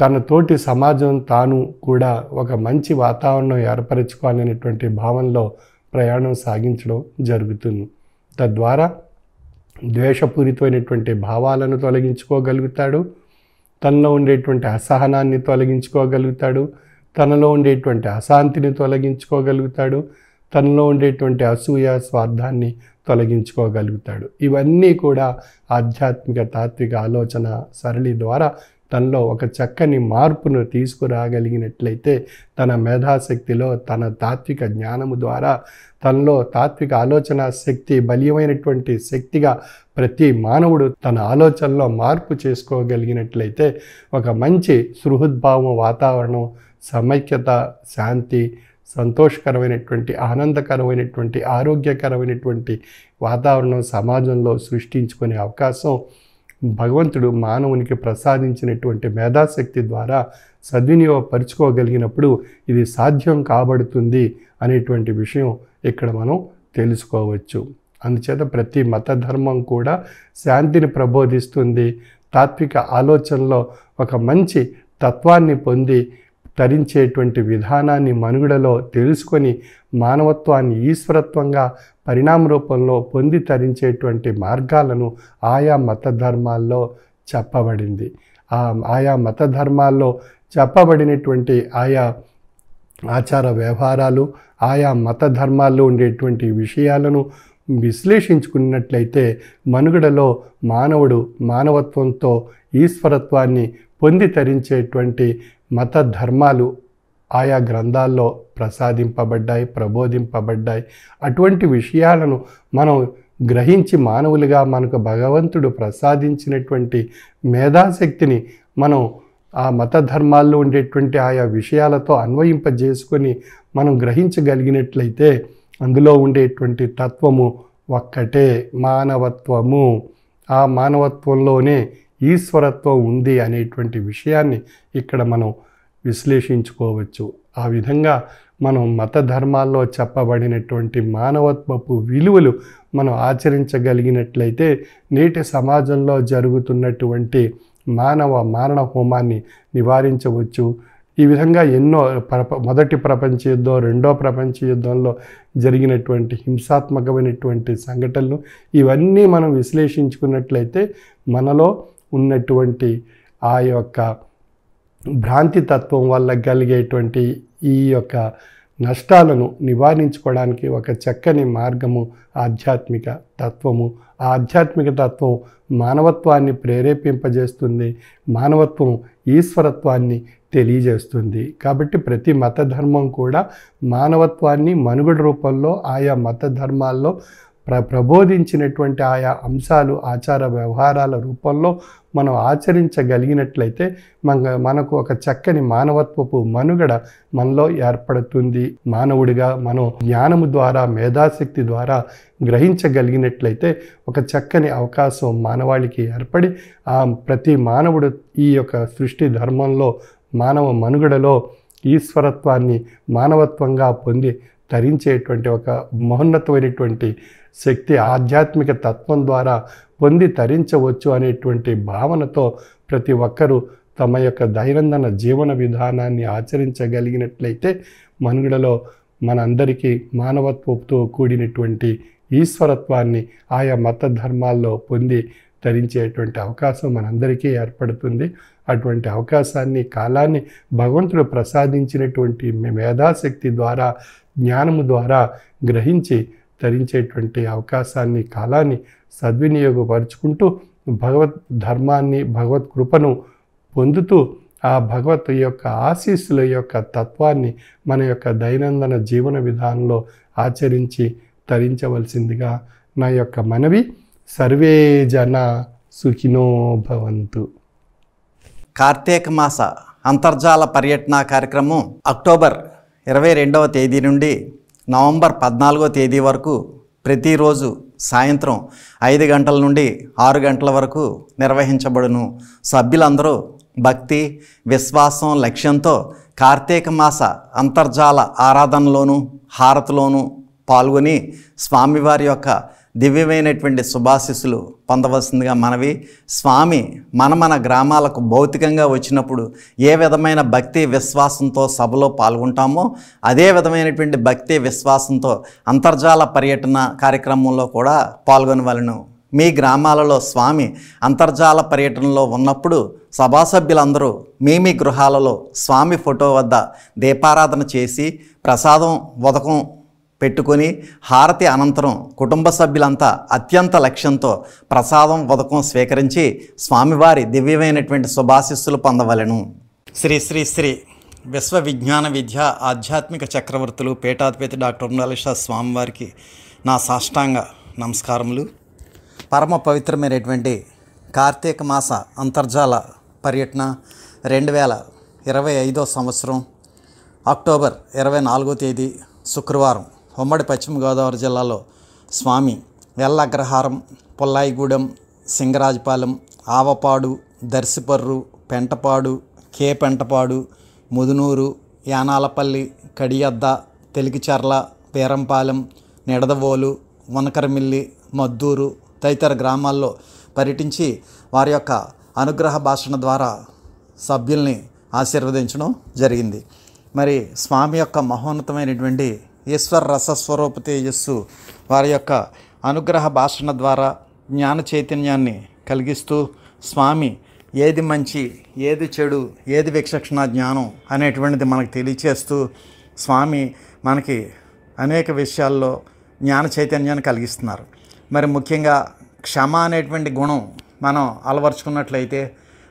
తన తోటి సమాజం తాను కూడా ఒక మంచి వాతావరణం ఏర్పరచుకోవాలనేటువంటి భావంలో ప్రయాణం సాగించడం జరుగుతుంది. తద్వారా ద్వేషపూరితమైనటువంటి భావాలను తొలగించుకోగలుగుతాడు, తనలో ఉండేటువంటి అసహనాన్ని తొలగించుకోగలుగుతాడు, తనలో ఉండేటువంటి అశాంతిని తొలగించుకోగలుగుతాడు, తనలో ఉండేటువంటి అసూయ స్వార్థాన్ని తొలగించుకోగలుగుతాడు. ఇవన్నీ కూడా ఆధ్యాత్మిక తాత్విక ఆలోచన సరళి ద్వారా తనలో ఒక చక్కని మార్పును తీసుకురాగలిగినట్లయితే తన మేధాశక్తిలో తన తాత్విక జ్ఞానము ద్వారా తనలో తాత్విక ఆలోచన శక్తి బలీయమైనటువంటి శక్తిగా ప్రతి మానవుడు తన ఆలోచనలో మార్పు చేసుకోగలిగినట్లయితే ఒక మంచి సుహృద్భావం వాతావరణం, సమైక్యత, శాంతి, సంతోషకరమైనటువంటి ఆనందకరమైనటువంటి ఆరోగ్యకరమైనటువంటి వాతావరణం సమాజంలో సృష్టించుకునే అవకాశం భగవంతుడు మానవునికి ప్రసాదించినటువంటి మేధాశక్తి ద్వారా సద్వినియోగపరుచుకోగలిగినప్పుడు ఇది సాధ్యం కాబడుతుంది అనేటువంటి విషయం ఇక్కడ మనం తెలుసుకోవచ్చు. అందుచేత ప్రతి మత ధర్మం కూడా శాంతిని ప్రబోధిస్తుంది. తాత్విక ఆలోచనలో ఒక మంచి తత్వాన్ని పొంది తరించేటువంటి విధానాన్ని మనుగడలో తెలుసుకొని మానవత్వాన్ని ఈశ్వరత్వంగా పరిణామ రూపంలో పొంది తరించేటువంటి మార్గాలను ఆయా మత ధర్మాల్లో చెప్పబడింది. ఆయా మత ధర్మాల్లో చెప్పబడినటువంటి ఆయా ఆచార వ్యవహారాలు, ఆయా మత ధర్మాల్లో ఉండేటువంటి విషయాలను విశ్లేషించుకున్నట్లయితే మనుగడలో మానవుడు మానవత్వంతో ఈశ్వరత్వాన్ని పొంది తరించేటువంటి మత ధర్మాలు ఆయా గ్రంథాల్లో ప్రసాదింపబడ్డాయి, ప్రబోధింపబడ్డాయి. అటువంటి విషయాలను మనం గ్రహించి మానవులుగా మనకు భగవంతుడు ప్రసాదించినటువంటి మేధాశక్తిని మనం ఆ మత ధర్మాల్లో ఉండేటువంటి ఆయా విషయాలతో అన్వయింపజేసుకొని మనం గ్రహించగలిగినట్లయితే అందులో ఉండేటువంటి తత్వము ఒక్కటే, మానవత్వము. ఆ మానవత్వంలోనే ఈశ్వరత్వం ఉంది అనేటువంటి విషయాన్ని ఇక్కడ మనం విశ్లేషించుకోవచ్చు. ఆ విధంగా మనం మత ధర్మాల్లో చెప్పబడినటువంటి మానవత్వపు విలువలు మనం ఆచరించగలిగినట్లయితే నేటి సమాజంలో జరుగుతున్నటువంటి మారణ హోమాన్ని నివారించవచ్చు. ఈ విధంగా ఎన్నో మొదటి ప్రపంచ యుద్ధం, రెండో ప్రపంచ యుద్ధంలో జరిగినటువంటి హింసాత్మకమైనటువంటి సంఘటనలు ఇవన్నీ మనం విశ్లేషించుకున్నట్లయితే మనలో ఉన్నటువంటి ఆ యొక్క భ్రాంతి తత్వం వల్ల కలిగేటువంటి ఈ యొక్క నష్టాలను నివారించుకోవడానికి ఒక చక్కని మార్గము ఆధ్యాత్మిక తత్వము. ఆ ఆధ్యాత్మిక తత్వం మానవత్వాన్ని ప్రేరేపింపజేస్తుంది, మానవత్వం ఈశ్వరత్వాన్ని తెలియజేస్తుంది. కాబట్టి ప్రతి మత ధర్మం కూడా మానవత్వాన్ని మనుగడ రూపంలో ఆయా మత ధర్మాల్లో ప్రబోధించినటువంటి ఆయా అంశాలు ఆచార వ్యవహారాల రూపంలో మనం ఆచరించగలిగినట్లయితే మనకు ఒక చక్కని మానవత్వపు మనుగడ మనలో ఏర్పడుతుంది. మానవుడిగా మనం జ్ఞానము ద్వారా మేధాశక్తి ద్వారా గ్రహించగలిగినట్లయితే ఒక చక్కని అవకాశం మానవాళికి ఏర్పడి ప్రతి మానవుడు ఈ యొక్క సృష్టి ధర్మంలో మానవ మనుగడలో ఈశ్వరత్వాన్ని మానవత్వంగా పొంది తరించేటువంటి ఒక మహోన్నతమైనటువంటి శక్తి ఆధ్యాత్మిక తత్వం ద్వారా పొంది తరించవచ్చు అనేటువంటి భావనతో ప్రతి ఒక్కరూ తమ యొక్క దైనందిన జీవన విధానాన్ని ఆచరించగలిగినట్లయితే మనుగడలో మనందరికీ మానవత్వంతో కూడినటువంటి ఈశ్వరత్వాన్ని ఆయా మత ధర్మాల్లో పొంది తరించేటువంటి అవకాశం మనందరికీ ఏర్పడుతుంది. అటువంటి అవకాశాన్ని కాలాన్ని భగవంతుడు ప్రసాదించినటువంటి మేధాశక్తి ద్వారా జ్ఞానము ద్వారా గ్రహించి తరించేటువంటి అవకాశాన్ని కాలాన్ని సద్వినియోగపరుచుకుంటూ భగవద్ ధర్మాన్ని భగవత్ కృపను పొందుతూ ఆ భగవత్ యొక్క ఆశీస్సుల యొక్క తత్వాన్ని మన యొక్క దైనందిన జీవన విధానంలో ఆచరించి తరించవలసిందిగా నా యొక్క మనవి. సర్వే జన సుఖినో భవంతు. కార్తీక మాస అంతర్జాల పర్యటన కార్యక్రమం అక్టోబర్ 22వ తేదీ నుండి నవంబర్ 14వ తేదీ వరకు ప్రతిరోజు సాయంత్రం 5 గంటల నుండి 6 గంటల వరకు నిర్వహించబడును. సభ్యులందరూ భక్తి, విశ్వాసం, లక్ష్యంతో కార్తీక మాస అంతర్జాల ఆరాధనలోను హారతిలోను పాల్గొని స్వామివారి యొక్క దివ్యమైనటువంటి శుభాశీస్సులు పొందవలసిందిగా మనవి. స్వామి మన గ్రామాలకు భౌతికంగా వచ్చినప్పుడు ఏ విధమైన భక్తి విశ్వాసంతో సభలో పాల్గొంటామో అదే విధమైనటువంటి భక్తి విశ్వాసంతో అంతర్జాల పర్యటన కార్యక్రమంలో కూడా పాల్గొనవలను. మీ గ్రామాలలో స్వామి అంతర్జాల పర్యటనలో ఉన్నప్పుడు సభాసభ్యులందరూ మీ గృహాలలో స్వామి ఫోటో వద్ద దీపారాధన చేసి ప్రసాదం ఉదకం పెట్టుకొని హారతి అనంతరం కుటుంబ సభ్యులంతా అత్యంత లక్ష్యంతో ప్రసాదం ఉదకం స్వీకరించి స్వామివారి దివ్యమైనటువంటి శుభాశీస్సులు పొందవలెను. శ్రీ శ్రీ శ్రీ విశ్వ విజ్ఞాన విద్య ఆధ్యాత్మిక చక్రవర్తులు పీఠాధిపతి డాక్టర్ ఉమర్ అలీ షా స్వామివారికి నా సాష్టాంగ నమస్కారములు. పరమ పవిత్రమైనటువంటి కార్తీక మాస అంతర్జాల పర్యటన 2025 సంవత్సరం అక్టోబర్ 24వ తేదీ శుక్రవారం ఉమ్మడి పశ్చిమ గోదావరి జిల్లాలో స్వామి ఎల్లగ్రహారం, పుల్లాయిగూడెం, సింగరాజపాలెం, ఆవపాడు, దర్శిపర్రు, పెంటపాడు, పెంటపాడు, ముదునూరు, యానాలపల్లి, కడియద్ద, తెలికిచర్ల, పేరంపాలెం, నిడదవోలు, వనకరమిల్లి, మద్దూరు తదితర గ్రామాల్లో పర్యటించి వారి యొక్క అనుగ్రహ భాషణ ద్వారా సభ్యుల్ని ఆశీర్వదించడం జరిగింది. మరి స్వామి యొక్క మహోన్నతమైనటువంటి ఈశ్వర రసస్వరూప తేజస్సు వారి యొక్క అనుగ్రహ భాషణ ద్వారా జ్ఞాన చైతన్యాన్ని కలిగిస్తూ స్వామి ఏది మంచి, ఏది చెడు, ఏది విచక్షణ జ్ఞానం అనేటువంటిది మనకు తెలియచేస్తూ స్వామి మనకి అనేక విషయాల్లో జ్ఞాన చైతన్యాన్ని కలిగిస్తున్నారు. మరి ముఖ్యంగా క్షమ అనేటువంటి గుణం మనం అలవర్చుకున్నట్లయితే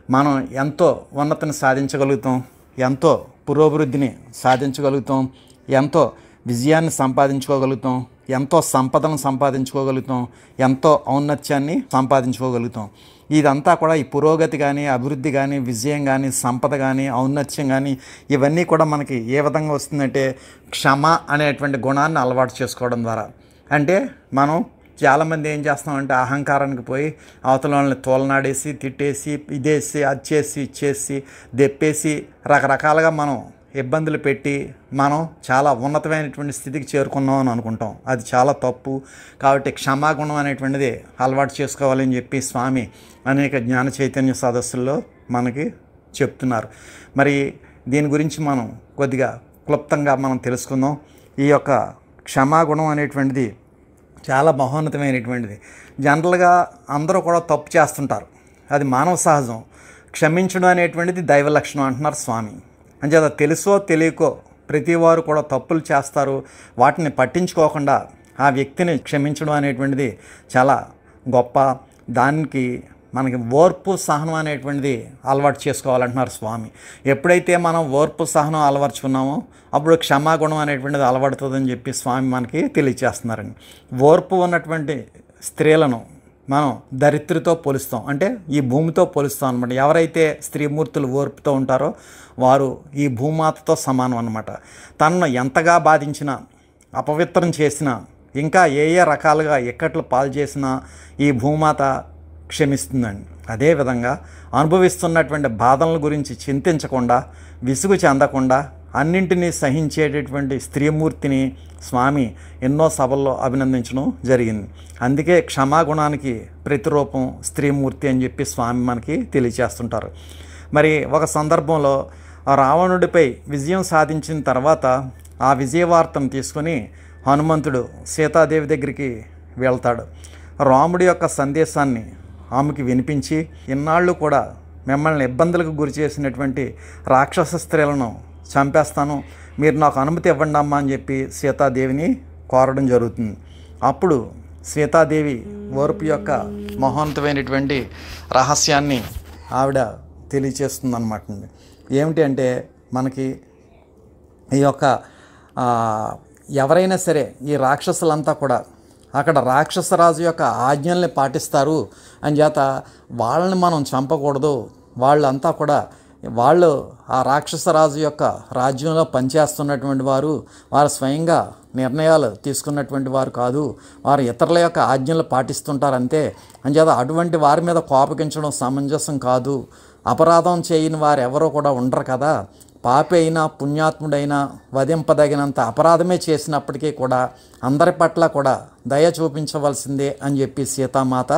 మనం ఎంతో ఉన్నతిని సాధించగలుగుతాం, ఎంతో పురోభివృద్ధిని సాధించగలుగుతాం, ఎంతో విజయాన్ని సంపాదించుకోగలుగుతాం, ఎంతో సంపదను సంపాదించుకోగలుగుతాం, ఎంతో ఔన్నత్యాన్ని సంపాదించుకోగలుగుతాం. ఇదంతా కూడా ఈ పురోగతి కానీ, అభివృద్ధి కానీ, విజయం కానీ, సంపద కానీ, ఔన్నత్యం కానీ ఇవన్నీ కూడా మనకి ఏ విధంగా వస్తుందంటే క్షమ అనేటువంటి గుణాన్ని అలవాటు చేసుకోవడం ద్వారా. అంటే మనం చాలామంది ఏం చేస్తామంటే అహంకారానికి పోయి అవతల వాళ్ళని తోలనాడేసి, తిట్టేసి, ఇదేసి, అది చేసి, ఇచ్చేసి, దెప్పేసి రకరకాలుగా మనం ఇబ్బందులు పెట్టి మనం చాలా ఉన్నతమైనటువంటి స్థితికి చేరుకున్నాం అని అనుకుంటాం. అది చాలా తప్పు. కాబట్టి క్షమాగుణం అనేటువంటిది అలవాటు చేసుకోవాలని చెప్పి స్వామి అనేక జ్ఞాన చైతన్య సదస్సుల్లో మనకి చెప్తున్నారు. మరి దీని గురించి మనం కొద్దిగా క్లుప్తంగా మనం తెలుసుకుందాం. ఈ యొక్క క్షమాగుణం అనేటువంటిది చాలా మహోన్నతమైనటువంటిది. జనరల్గా అందరూ కూడా తప్పు చేస్తుంటారు, అది మానవ సహజం. క్షమించడం అనేటువంటిది దైవ లక్షణం అంటున్నారు స్వామి. అంచేత తెలుసో తెలియకో ప్రతివారు కూడా తప్పులు చేస్తారు. వాటిని పట్టించుకోకుండా ఆ వ్యక్తిని క్షమించడం అనేటువంటిది చాలా గొప్ప. దానికి మనకి ఓర్పు సహనం అనేటువంటిది అలవాటు చేసుకోవాలంటున్నారు స్వామి. ఎప్పుడైతే మనం ఓర్పు సహనం అలవర్చుకున్నామో అప్పుడు క్షమాగుణం అనేటువంటిది అలవడుతుందని చెప్పి స్వామి మనకి తెలియచేస్తున్నారండి. ఓర్పు ఉన్నటువంటి స్త్రీలను మనం ధరిత్రితో పోలుస్తాం, అంటే ఈ భూమితో పోలుస్తాం అనమాట. ఎవరైతే స్త్రీమూర్తులు ఓర్పుతో ఉంటారో వారు ఈ భూమాతతో సమానం అన్నమాట. తనను ఎంతగా బాధించినా, అపవిత్రం చేసినా, ఇంకా ఏ రకాలుగా ఇక్కట్లు పాలు చేసినా ఈ భూమాత క్షమిస్తుందండి. అదేవిధంగా అనుభవిస్తున్నటువంటి బాధల గురించి చింతించకుండా, విసుగు చెందకుండా అన్నింటినీ సహించేటటువంటి స్త్రీమూర్తిని స్వామి ఎన్నో సభల్లో అభినందించడం జరిగింది. అందుకే క్షమాగుణానికి ప్రతిరూపం స్త్రీమూర్తి అని చెప్పి స్వామి మనకి తెలియచేస్తుంటారు. మరి ఒక సందర్భంలో రావణుడిపై విజయం సాధించిన తర్వాత ఆ విజయవార్తను తీసుకొని హనుమంతుడు సీతాదేవి దగ్గరికి వెళ్తాడు. రాముడి యొక్క సందేశాన్ని ఆమెకి వినిపించి, ఇన్నాళ్ళు కూడా మిమ్మల్ని ఇబ్బందులకు గురి చేసినటువంటి రాక్షస స్త్రీలను చంపేస్తాను, మీరు నాకు అనుమతి ఇవ్వండి అమ్మా అని చెప్పి సీతాదేవిని కోరడం జరుగుతుంది. అప్పుడు సీతాదేవి ఓర్పు యొక్క మహోన్నతమైనటువంటి రహస్యాన్ని ఆవిడ తెలియచేస్తుంది అన్నమాట. ఏమిటి అంటే మనకి ఈ యొక్క ఎవరైనా సరే ఈ రాక్షసులంతా కూడా అక్కడ రాక్షసరాజు యొక్క ఆజ్ఞల్ని పాటిస్తారు అని చేత వాళ్ళని మనం చంపకూడదు. వాళ్ళంతా కూడా వాళ్ళు ఆ రాక్షసరాజు యొక్క రాజ్యంలో పనిచేస్తున్నటువంటి వారు, వారు స్వయంగా నిర్ణయాలు తీసుకున్నటువంటి వారు కాదు, వారు ఇతరుల యొక్క ఆజ్ఞలు పాటిస్తుంటారు అంతే. అంచేత అటువంటి వారి మీద కోపగించడం సమంజసం కాదు. అపరాధం చేయని వారు ఎవరో కూడా ఉండరు కదా. పాపి అయినా పుణ్యాత్ముడైనా వధింపదగినంత అపరాధమే చేసినప్పటికీ కూడా అందరి పట్ల కూడా దయ చూపించవలసిందే అని చెప్పి సీతామాత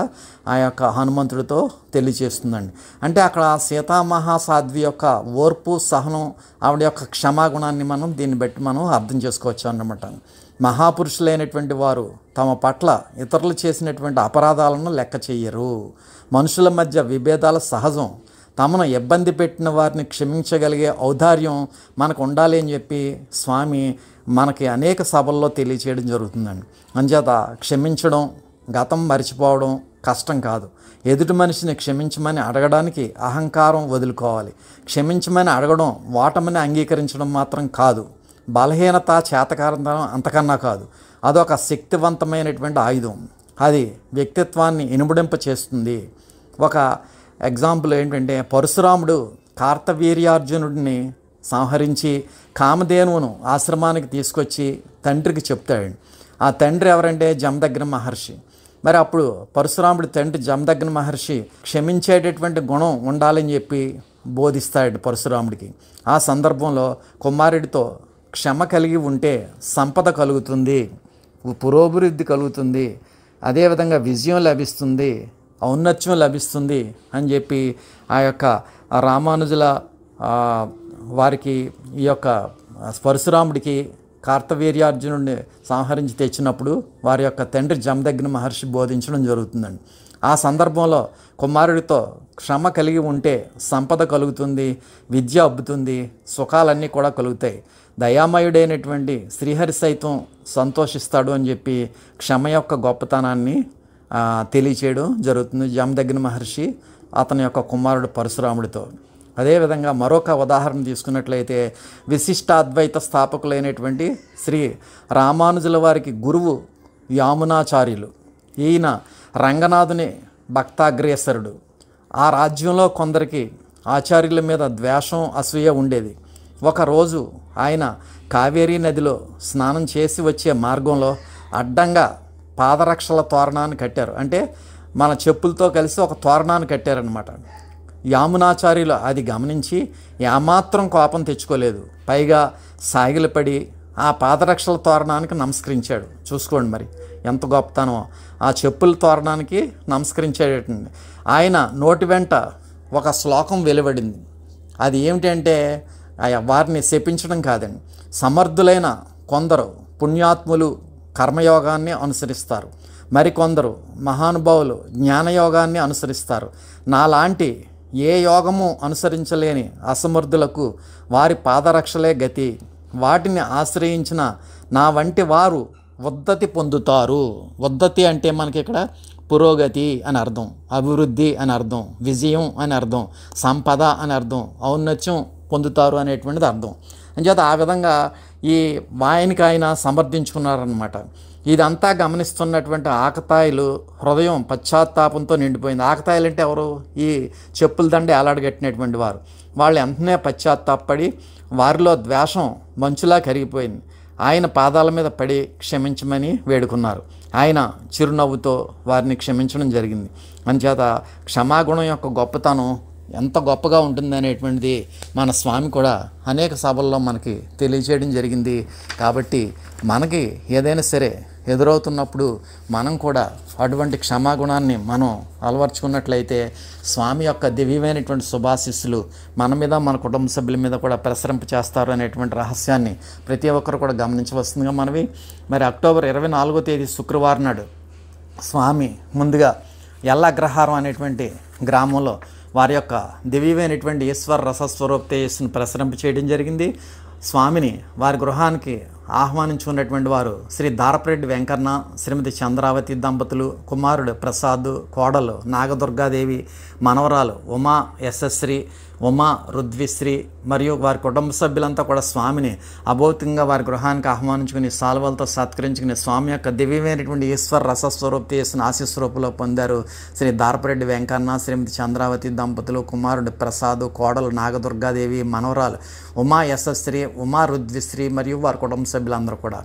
ఆ యొక్క హనుమంతుడితో తెలియచేస్తుందండి. అంటే అక్కడ సీతామహాసాధ్వి యొక్క ఓర్పు సహనం, ఆవిడ యొక్క క్షమాగుణాన్ని మనం దీన్ని బట్టి మనం అర్థం చేసుకోవచ్చు అన్నమాట. మహాపురుషులైనటువంటి వారు తమ పట్ల ఇతరులు చేసినటువంటి అపరాధాలను లెక్క చెయ్యరు. మనుషుల మధ్య విభేదాలు సహజం. తమను ఇబ్బంది పెట్టిన వారిని క్షమించగలిగే ఔదార్యం మనకు ఉండాలి అని చెప్పి స్వామి మనకి అనేక సభల్లో తెలియచేయడం జరుగుతుందండి. అంచేత క్షమించడం, గతం మర్చిపోవడం కష్టం కాదు. ఎదుటి మనిషిని క్షమించమని అడగడానికి అహంకారం వదులుకోవాలి. క్షమించమని అడగడం ఓటమిని అంగీకరించడం మాత్రం కాదు. బలహీనత, చేతకారంతనం అంతకన్నా కాదు. అదొక శక్తివంతమైనటువంటి ఆయుధం. అది వ్యక్తిత్వాన్ని ఇనుబడింప చేస్తుంది. ఒక ఎగ్జాంపుల్ ఏంటంటే, పరశురాముడు కార్తవీర్యార్జునుడిని సంహరించి కామధేనువును ఆశ్రమానికి తీసుకొచ్చి తండ్రికి చెప్తాడు. ఆ తండ్రి ఎవరంటే జమదగ్ని మహర్షి. మరి అప్పుడు పరశురాముడి తండ్రి జమదగ్ని మహర్షి క్షమించేటటువంటి గుణం ఉండాలని చెప్పి బోధిస్తాడు పరశురాముడికి. ఆ సందర్భంలో కుమారుడితో క్షమ కలిగి ఉంటే సంపద కలుగుతుంది, పురోభివృద్ధి కలుగుతుంది, అదేవిధంగా విజయం లభిస్తుంది, ఔన్నత్యం లభిస్తుంది అని చెప్పి ఆ యొక్క రామానుజుల వారికి ఈ యొక్క పరశురాముడికి కార్తవీర్యార్జునుడిని సంహరించి తెచ్చినప్పుడు వారి యొక్క తండ్రి జమదగ్ని మహర్షి బోధించడం జరుగుతుందండి. ఆ సందర్భంలో కుమారుడితో క్షమ కలిగి ఉంటే సంపద కలుగుతుంది, విద్య అబ్బుతుంది, సుఖాలన్నీ కూడా కలుగుతాయి, దయామయుడైనటువంటి శ్రీహరి సైతం సంతోషిస్తాడు అని చెప్పి క్షమ యొక్క గొప్పతనాన్ని తెలియచేయడం జరుగుతుంది జమదగ్ని మహర్షి అతని యొక్క కుమారుడు పరశురాముడితో. అదేవిధంగా మరొక ఉదాహరణ తీసుకున్నట్లయితే, విశిష్టాద్వైత స్థాపకులైనటువంటి శ్రీ రామానుజుల వారికి గురువు యామునాచార్యులు. ఈయన రంగనాథుని భక్తాగ్రేసరుడు. ఆ రాజ్యంలో కొందరికి ఆచార్యుల మీద ద్వేషం, అసూయ ఉండేది. ఒకరోజు ఆయన కావేరీ నదిలో స్నానం చేసి వచ్చే మార్గంలో అడ్డంగా పాదరక్షల తోరణాన్ని కట్టారు. అంటే మన చెప్పులతో కలిసి ఒక తోరణాన్ని కట్టారనమాట. యామునాచార్యులు అది గమనించి ఏమాత్రం కోపం తెచ్చుకోలేదు. పైగా సాగిలపడి ఆ పాదరక్షల తోరణానికి నమస్కరించాడు. చూసుకోండి మరి ఎంత గొప్పతనమో. ఆ చెప్పుల తోరణానికి నమస్కరించేటండి. ఆయన నోటి వెంట ఒక శ్లోకం వెలువడింది. అది ఏమిటంటే వారిని శపించడం కాదండి. సమర్థులైన కొందరు పుణ్యాత్ములు కర్మయోగాన్ని అనుసరిస్తారు, మరికొందరు మహానుభావులు జ్ఞానయోగాన్ని అనుసరిస్తారు. నాలాంటి ఏ యోగము అనుసరించలేని అసమర్థులకు వారి పాదరక్షలే గతి వాటిని ఆశ్రయించిన నా వంటి వారు ఉద్ధతి పొందుతారు. ఉద్ధతి అంటే మనకి ఇక్కడ పురోగతి అని అర్థం, అభివృద్ధి అని అర్థం, విజయం అని అర్థం, సంపద అని అర్థం, ఔన్నత్యం పొందుతారు అనేటువంటిది అర్థం. అంచేత ఆ విధంగా ఈ ఆయనకి ఆయన సమర్థించుకున్నారనమాట. ఇదంతా గమనిస్తున్నటువంటి ఆకతాయిలు హృదయం పశ్చాత్తాపంతో నిండిపోయింది. ఆకతాయిలు అంటే ఎవరు? ఈ చెప్పుల దండ ఏలాడగట్టినటువంటి వారు. వాళ్ళు వెంటనే పశ్చాత్తాపడి వారిలో ద్వేషం మంచులా కరిగిపోయింది. ఆయన పాదాల మీద పడి క్షమించమని వేడుకున్నారు. ఆయన చిరునవ్వుతో వారిని క్షమించడం జరిగింది. అందుచేత క్షమాగుణం యొక్క గొప్పతనం ఎంత గొప్పగా ఉంటుంది అనేటువంటిది మన స్వామి కూడా అనేక సభల్లో మనకి తెలియజేయడం జరిగింది. కాబట్టి మనకి ఏదైనా సరే ఎదురవుతున్నప్పుడు మనం కూడా అటువంటి క్షమాగుణాన్ని మనం అలవర్చుకున్నట్లయితే స్వామి యొక్క దివ్యమైనటువంటి శుభాశిస్సులు మన మీద మన కుటుంబ సభ్యుల మీద కూడా ప్రసరింప చేస్తారు అనేటువంటి రహస్యాన్ని ప్రతి ఒక్కరు కూడా గమనించవలసిందిగా మనవి. మరి అక్టోబర్ 24వ తేదీ శుక్రవారం నాడు స్వామి ముందుగా ఎల్లగ్రహారం అనేటువంటి గ్రామంలో వారి యొక్క దివ్యమైనటువంటి ఈశ్వర రసస్వరూప తేజస్సును ప్రసరింప చేయడం జరిగింది. స్వామిని వారి గృహానికి ఆహ్వానించుకున్నటువంటి వారు శ్రీ దారపరెడ్డి వెంకన్న, శ్రీమతి చంద్రావతి దంపతులు, కుమారుడు ప్రసాద్, కోడలు నాగదుర్గాదేవి, మనవరాలు ఉమా యశశ్రీ, ఉమా రుద్విశ్రీ మరియు వారి కుటుంబ సభ్యులంతా కూడా స్వామిని అభౌతికంగా వారి గృహానికి ఆహ్వానించుకుని సాల్వలతో సత్కరించుకుని స్వామి యొక్క దివ్యమైనటువంటి ఈశ్వర రసస్వరూప చేసిన ఆశీస్వరూపంలో పొందారు. శ్రీ దారపరెడ్డి వెంకన్న, శ్రీమతి చంద్రావతి దంపతులు, కుమారుడు ప్రసాద్, కోడలు నాగదుర్గాదేవి, మనవరాలు ఉమా యశశ్రీ, ఉమా రుద్విశ్రీ మరియు వారి కుటుంబ సభ్యులందరూ కూడా.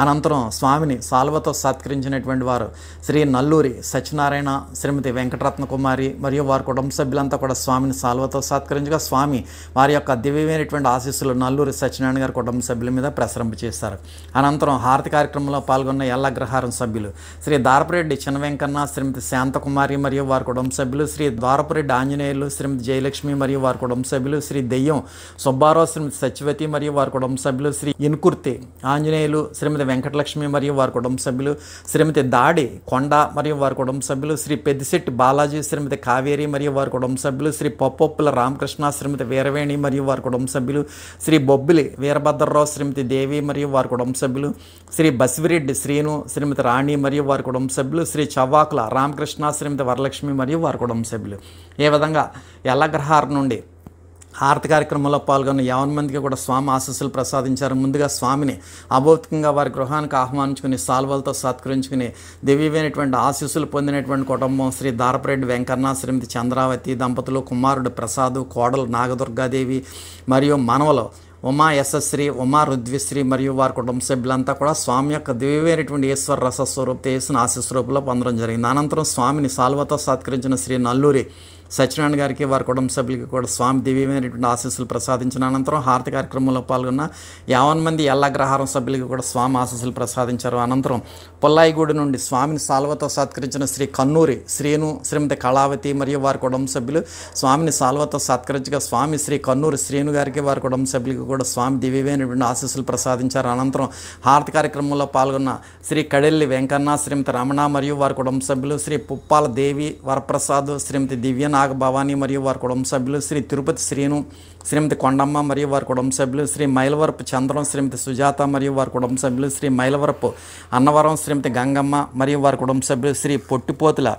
అనంతరం స్వామిని సాల్వతో సత్కరించినటువంటి వారు శ్రీ నల్లూరి సత్యనారాయణ, శ్రీమతి వెంకటరత్న కుమారి మరియు వారి కుటుంబ సభ్యులంతా కూడా స్వామిని సాల్వతో సత్కరించగా స్వామి వారి యొక్క దివ్యమైనటువంటి ఆశీస్సులు నల్లూరి సత్యనారాయణ గారి కుటుంబ సభ్యుల మీద ప్రసరింప చేశారు. అనంతరం హారతి కార్యక్రమంలో పాల్గొన్న ఎల్లగ్రహారం సభ్యులు శ్రీ దారపరెడ్డి చిన్న వెంకన్న, శ్రీమతి శాంతకుమారి మరియు వారి కుటుంబ సభ్యులు, శ్రీ ద్వారపరెడ్డి ఆంజనేయులు, శ్రీమతి జయలక్ష్మి మరియు వారి కుటుంబ సభ్యులు, శ్రీ దెయ్యం సుబ్బారావు, శ్రీమతి సత్యవతి మరియు వారి కుటుంబ సభ్యులు, శ్రీ ఇన్కుర్తి ఆంజనేయులు, శ్రీమతి వెంకటలక్ష్మి మరియు వారి కుటుంబ సభ్యులు, శ్రీమతి దాడి కొండ మరియు వారి కుటుంబ సభ్యులు, శ్రీ పెద్దిశెట్టి బాలాజీ, శ్రీమతి కావేరి మరియు వారి కుటుంబ సభ్యులు, శ్రీ పొప్పొప్పుల రామకృష్ణ, శ్రీమతి వీరవేణి మరియు వారి కుటుంబ సభ్యులు, శ్రీ బొబ్బిలి వీరభద్రరావు, శ్రీమతి దేవి మరియు వారి కుటుంబ సభ్యులు, శ్రీ బసివిరెడ్డి శ్రీను, శ్రీమతి రాణి మరియు వారి కుటుంబ సభ్యులు, శ్రీ చవ్వాకుల రామకృష్ణ, శ్రీమతి వరలక్ష్మి మరియు వారి కుటుంబ సభ్యులు. ఏ విధంగా ఎల్లగ్రహారం నుండి హారతి కార్యక్రమంలో పాల్గొన్న 50 మందికి కూడా స్వామి ఆశీస్సులు ప్రసాదించారు. ముందుగా స్వామిని అభౌతికంగా వారి గృహానికి ఆహ్వానించుకుని సాల్వలతో సత్కరించుకుని దివ్యమైనటువంటి ఆశీస్సులు పొందినటువంటి కుటుంబం శ్రీ దారపరెడ్డి వెంకన్న, శ్రీమతి చంద్రావతి దంపతులు, కుమారుడు ప్రసాద్, కోడలు నాగదుర్గాదేవి మరియు మనవలు ఉమా యశశ్రీ, ఉమా రుద్విశ్రీ మరియు వారి కుటుంబ సభ్యులంతా కూడా స్వామి యొక్క దివ్యమైనటువంటి ఈశ్వర రసస్వరూప చేసిన ఆశీస్వరూపంలో పొందడం జరిగింది. అనంతరం స్వామిని సాల్వతో సత్కరించిన శ్రీ నల్లూరి సత్యనారాయణ గారికి వారి కుటుంబ సభ్యులకి కూడా స్వామి దివ్యమైనటువంటి ఆశీస్సులు ప్రసాదించిన అనంతరం హారతి కార్యక్రమంలో పాల్గొన్న 50 మంది ఎల్లగ్రహారం సభ్యులకి కూడా స్వామి ఆశీస్సులు ప్రసాదించారు. అనంతరం పుల్లాయిగూడి నుండి స్వామిని సాల్వతో సత్కరించిన శ్రీ కన్నూరి శ్రీను, శ్రీమతి కళావతి మరియు వారి కుటుంబ సభ్యులు స్వామిని సాల్వతో సత్కరించగా స్వామి శ్రీ కన్నూరి శ్రీను గారికి వారి కుటుంబ సభ్యులకి కూడా స్వామి దివ్యమైనటువంటి ఆశీస్సులు ప్రసాదించారు. అనంతరం హారతి కార్యక్రమంలో పాల్గొన్న శ్రీ కడెల్లి వెంకన్న, శ్రీమతి రమణ మరియు వారి కుటుంబ సభ్యులు, శ్రీ పుప్పాల దేవి వరప్రసాద్, శ్రీమతి దివ్య నాగభవాని మరియు వారి కుటుంబ సభ్యులు, శ్రీ తిరుపతి శ్రీను, శ్రీమతి కొండమ్మ మరియు వారి కుటుంబ సభ్యులు, శ్రీ మైలవరపు చంద్రం, శ్రీమతి సుజాత మరియు వారి కుటుంబ సభ్యులు, శ్రీ మైలవరపు అన్నవరం, శ్రీమతి గంగమ్మ మరియు వారి కుటుంబ సభ్యులు, శ్రీ పొట్టిపోతుల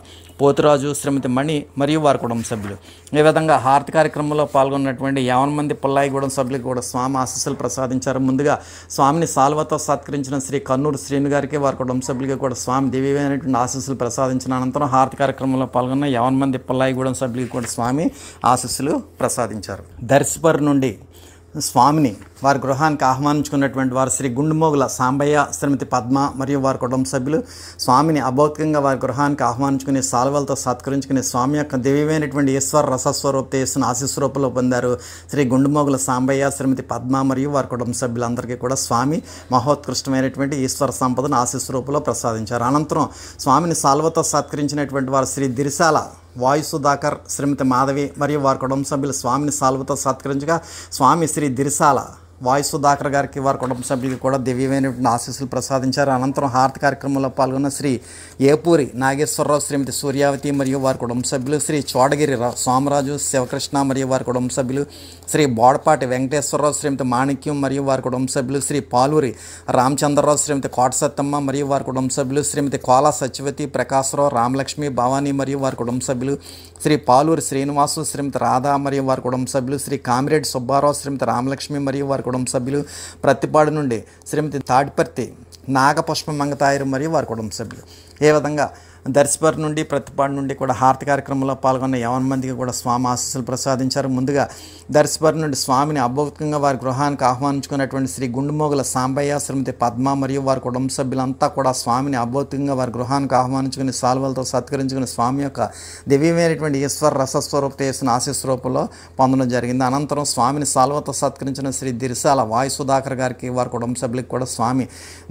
పోతురాజు, శ్రీమతి మణి మరియు వారి కుటుంబ సభ్యులు. ఈ విధంగా హారతి కార్యక్రమంలో పాల్గొన్నటువంటి 50 మంది పుల్లాయిగూడెం సభ్యులకు కూడా స్వామి ఆశీస్సులు ప్రసాదించారు. ముందుగా స్వామిని సాల్వతో సత్కరించిన శ్రీ కన్నూరు శ్రీను గారికి వారి కుటుంబ సభ్యులకి కూడా స్వామి దివ్యమైనటువంటి ఆశీస్సులు ప్రసాదించిన అనంతరం హారతి కార్యక్రమంలో పాల్గొన్న 50 మంది పుల్లాయిగూడెం సభ్యులకి కూడా స్వామి ఆశీస్సులు ప్రసాదించారు. దర్శపర్ నుండి స్వామిని వారి గృహానికి ఆహ్వానించుకున్నటువంటి వారు శ్రీ గుండుమోగుల సాంబయ్య, శ్రీమతి పద్మ మరియు వారి కుటుంబ సభ్యులు స్వామిని అభౌతికంగా వారి గృహానికి ఆహ్వానించుకుని సాల్వలతో సత్కరించుకుని స్వామి యొక్క దివ్యమైనటువంటి ఈశ్వర రసస్వరూప చేసిన ఆశీస్వరూపంలో పొందారు. శ్రీ గుండుమోగుల సాంబయ్య, శ్రీమతి పద్మ మరియు వారి కుటుంబ సభ్యులందరికీ కూడా స్వామి మహోత్కృష్టమైనటువంటి ఈశ్వర సంపదను ఆశీస్వరూపంలో ప్రసాదించారు. అనంతరం స్వామిని సాల్వతో సత్కరించినటువంటి వారు శ్రీ దిరిశాల వాయు సుధాకర్, శ్రీమతి మాధవి మరియు వారి కుటుంబ సభ్యులు స్వామిని సాల్వతో సత్కరించగా స్వామి శ్రీ దిరిశాల వాయు సుధాకర్ గారికి వారి కుటుంబ సభ్యులకి కూడా దివ్యమైనటువంటి ఆశీస్సులు ప్రసాదించారు. అనంతరం హారతి కార్యక్రమంలో పాల్గొన్న శ్రీ ఏపూరి నాగేశ్వరరావు, శ్రీమతి సూర్యావతి మరియు వారి కుటుంబ సభ్యులు, శ్రీ చోడగిరి సోమరాజు, శివకృష్ణ మరియు వారి కుటుంబ సభ్యులు, శ్రీ బోడపాటి వెంకటేశ్వరరావు, శ్రీమతి మాణిక్యం మరియు వారి కుటుంబ సభ్యులు, శ్రీ పాలూరి రామచంద్రరావు, శ్రీమతి కోట సత్తమ్మ మరియు వారి కుటుంబ సభ్యులు, శ్రీమతి కోలా సత్యవతి, ప్రకాశ్రావు, రామలక్ష్మి, భవానీ మరియు వారి కుటుంబ సభ్యులు, శ్రీ పాలూరి శ్రీనివాసు, శ్రీమతి రాధా మరియు వారి కుటుంబ సభ్యులు, శ్రీ కామిరెడ్డి సుబ్బారావు, శ్రీమతి రామలక్ష్మి మరియు వారి కుటుంబ సభ్యులు, ప్రత్తిపాడు నుండి శ్రీమతి తాడిపర్తి నాగపుష్ప మంగతాయరు మరియు వారి కుటుంబ సభ్యులు. ఏ విధంగా దర్శపర్ నుండి ప్రతిపాడు నుండి కూడా హారతి కార్యక్రమంలో పాల్గొన్న 50 మందికి కూడా స్వామి ఆశీస్సులు ప్రసాదించారు. ముందుగా దర్శపర్ నుండి స్వామిని అభౌతికంగా వారి గృహానికి ఆహ్వానించుకున్నటువంటి శ్రీ గుండుమోగుల సాంబయ్య, శ్రీమతి పద్మ మరియు వారి కుటుంబ సభ్యులంతా కూడా స్వామిని అభౌతికంగా వారి గృహానికి ఆహ్వానించుకుని సాల్వలతో సత్కరించుకుని స్వామి యొక్క దివ్యమైనటువంటి ఈశ్వర రసస్వరూప చేసిన ఆశీస్సు రూపంలో పొందడం జరిగింది. అనంతరం స్వామిని సాల్వతో సత్కరించిన శ్రీ దిరిసాల వాయు సుధాకర్ గారికి వారి కుటుంబ సభ్యులకు కూడా స్వామి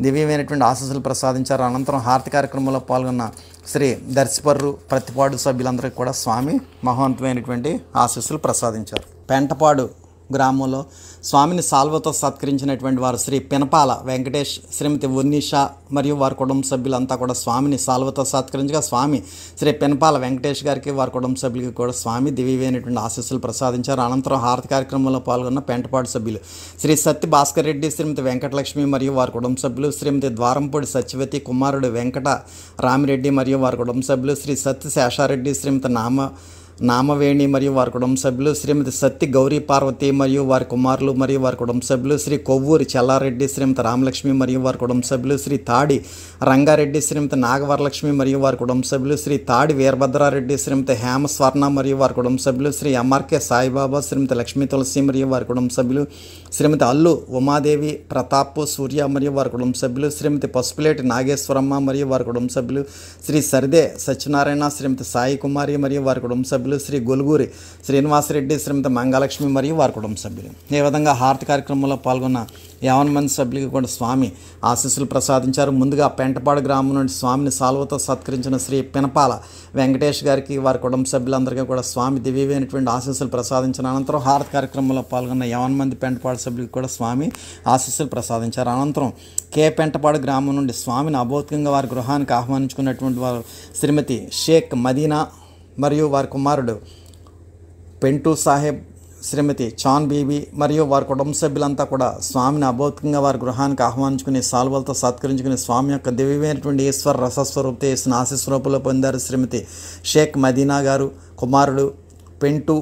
దివ్యమైనటువంటి ఆశీస్సులు ప్రసాదించారు. అనంతరం హారతి కార్యక్రమంలో పాల్గొన్న శ్రీ దర్శపర్రు ప్రతిపాడు సభ్యులందరికీ కూడా స్వామి మహోన్నతమైనటువంటి ఆశీస్సులు ప్రసాదించారు. పెంటపాడు గ్రామంలో స్వామిని సాల్వతో సత్కరించినటువంటి వారు శ్రీ పినపాల వెంకటేష్, శ్రీమతి ఉన్నిషా మరియు వారి కుటుంబ సభ్యులంతా కూడా స్వామిని సాల్వతో సత్కరించగా స్వామి శ్రీ పినపాల వెంకటేష్ గారికి వారి కుటుంబ సభ్యులకి కూడా స్వామి దివ్యమైనటువంటి ఆశీస్సులు ప్రసాదించారు. అనంతరం హారతి కార్యక్రమంలో పాల్గొన్న పెంటపాడు సభ్యులు శ్రీ సత్య భాస్కర్ రెడ్డి, శ్రీమతి వెంకటలక్ష్మి మరియు వారి కుటుంబ సభ్యులు, శ్రీమతి ద్వారంపూడి సత్యవతి, కుమారుడు వెంకట రామిరెడ్డి మరియు వారి కుటుంబ సభ్యులు, శ్రీ సత్య శేషారెడ్డి, శ్రీమతి నామవేణి మరియు వారి కుటుంబ సభ్యులు, శ్రీమతి సత్తి గౌరీ పార్వతి మరియు వారి కుమారులు మరియు వారి కుటుంబ సభ్యులు, శ్రీ కొవ్వూరి చెల్లారెడ్డి, శ్రీమతి రామలక్ష్మి మరియు వారి కుటుంబ సభ్యులు, శ్రీ తాడి రంగారెడ్డి, శ్రీమతి నాగవరలక్ష్మి మరియు వారి కుటుంబ సభ్యులు, శ్రీ తాడి వీరభద్రారెడ్డి, శ్రీమతి హేమ స్వర్ణ మరియు వారి కుటుంబ సభ్యులు, శ్రీ ఎంఆర్కే సాయిబాబా, శ్రీమతి లక్ష్మీ తులసి మరియు వారి కుటుంబ సభ్యులు, శ్రీమతి అల్లు ఉమాదేవి, ప్రతాప్, సూర్య మరియు వారి కుటుంబ సభ్యులు, శ్రీమతి పసుపులేటి నాగేశ్వరమ్మ మరియు వారి కుటుంబ సభ్యులు, శ్రీ సరిదే సత్యనారాయణ, శ్రీమతి సాయి కుమారి మరియు వారి కుటుంబ సభ్యులు, శ్రీ గొలుగూరి శ్రీనివాసరెడ్డి, శ్రీమతి మంగళలక్ష్మి మరియు వారి కుటుంబ సభ్యులు. ఈ విధంగా హారతి కార్యక్రమంలో పాల్గొన్న 50 మంది సభ్యులకి కూడా స్వామి ఆశీస్సులు ప్రసాదించారు. ముందుగా పెంటపాడు గ్రామం నుండి స్వామిని సాల్వతో సత్కరించిన శ్రీ పినపాల వెంకటేష్ గారికి వారి కుటుంబ సభ్యులందరికీ కూడా స్వామి దివ్యమైనటువంటి ఆశీస్సులు ప్రసాదించిన అనంతరం హారతి కార్యక్రమంలో పాల్గొన్న 50 మంది పెంటపాడు సభ్యులకు కూడా స్వామి ఆశీస్సులు ప్రసాదించారు. అనంతరం పెంటపాడు గ్రామం నుండి స్వామిని అభౌతికంగా వారి గృహానికి ఆహ్వానించుకున్నటువంటి వారు శ్రీమతి షేక్ మదీనా మరియు వారి కుమారుడు పెంటూ సాహెబ్, శ్రీమతి చాన్ బీబీ మరియు వారి కుటుంబ సభ్యులంతా కూడా స్వామిని అభౌతికంగా వారి గృహానికి ఆహ్వానించుకుని సాల్వలతో సత్కరించుకుని స్వామి యొక్క దివ్యమైనటువంటి ఈశ్వర రసస్వరూపత చేసిన ఆశీస్వరూపంలో పొందారు. శ్రీమతి షేక్ మదీనా గారు, కుమారుడు పెంటూ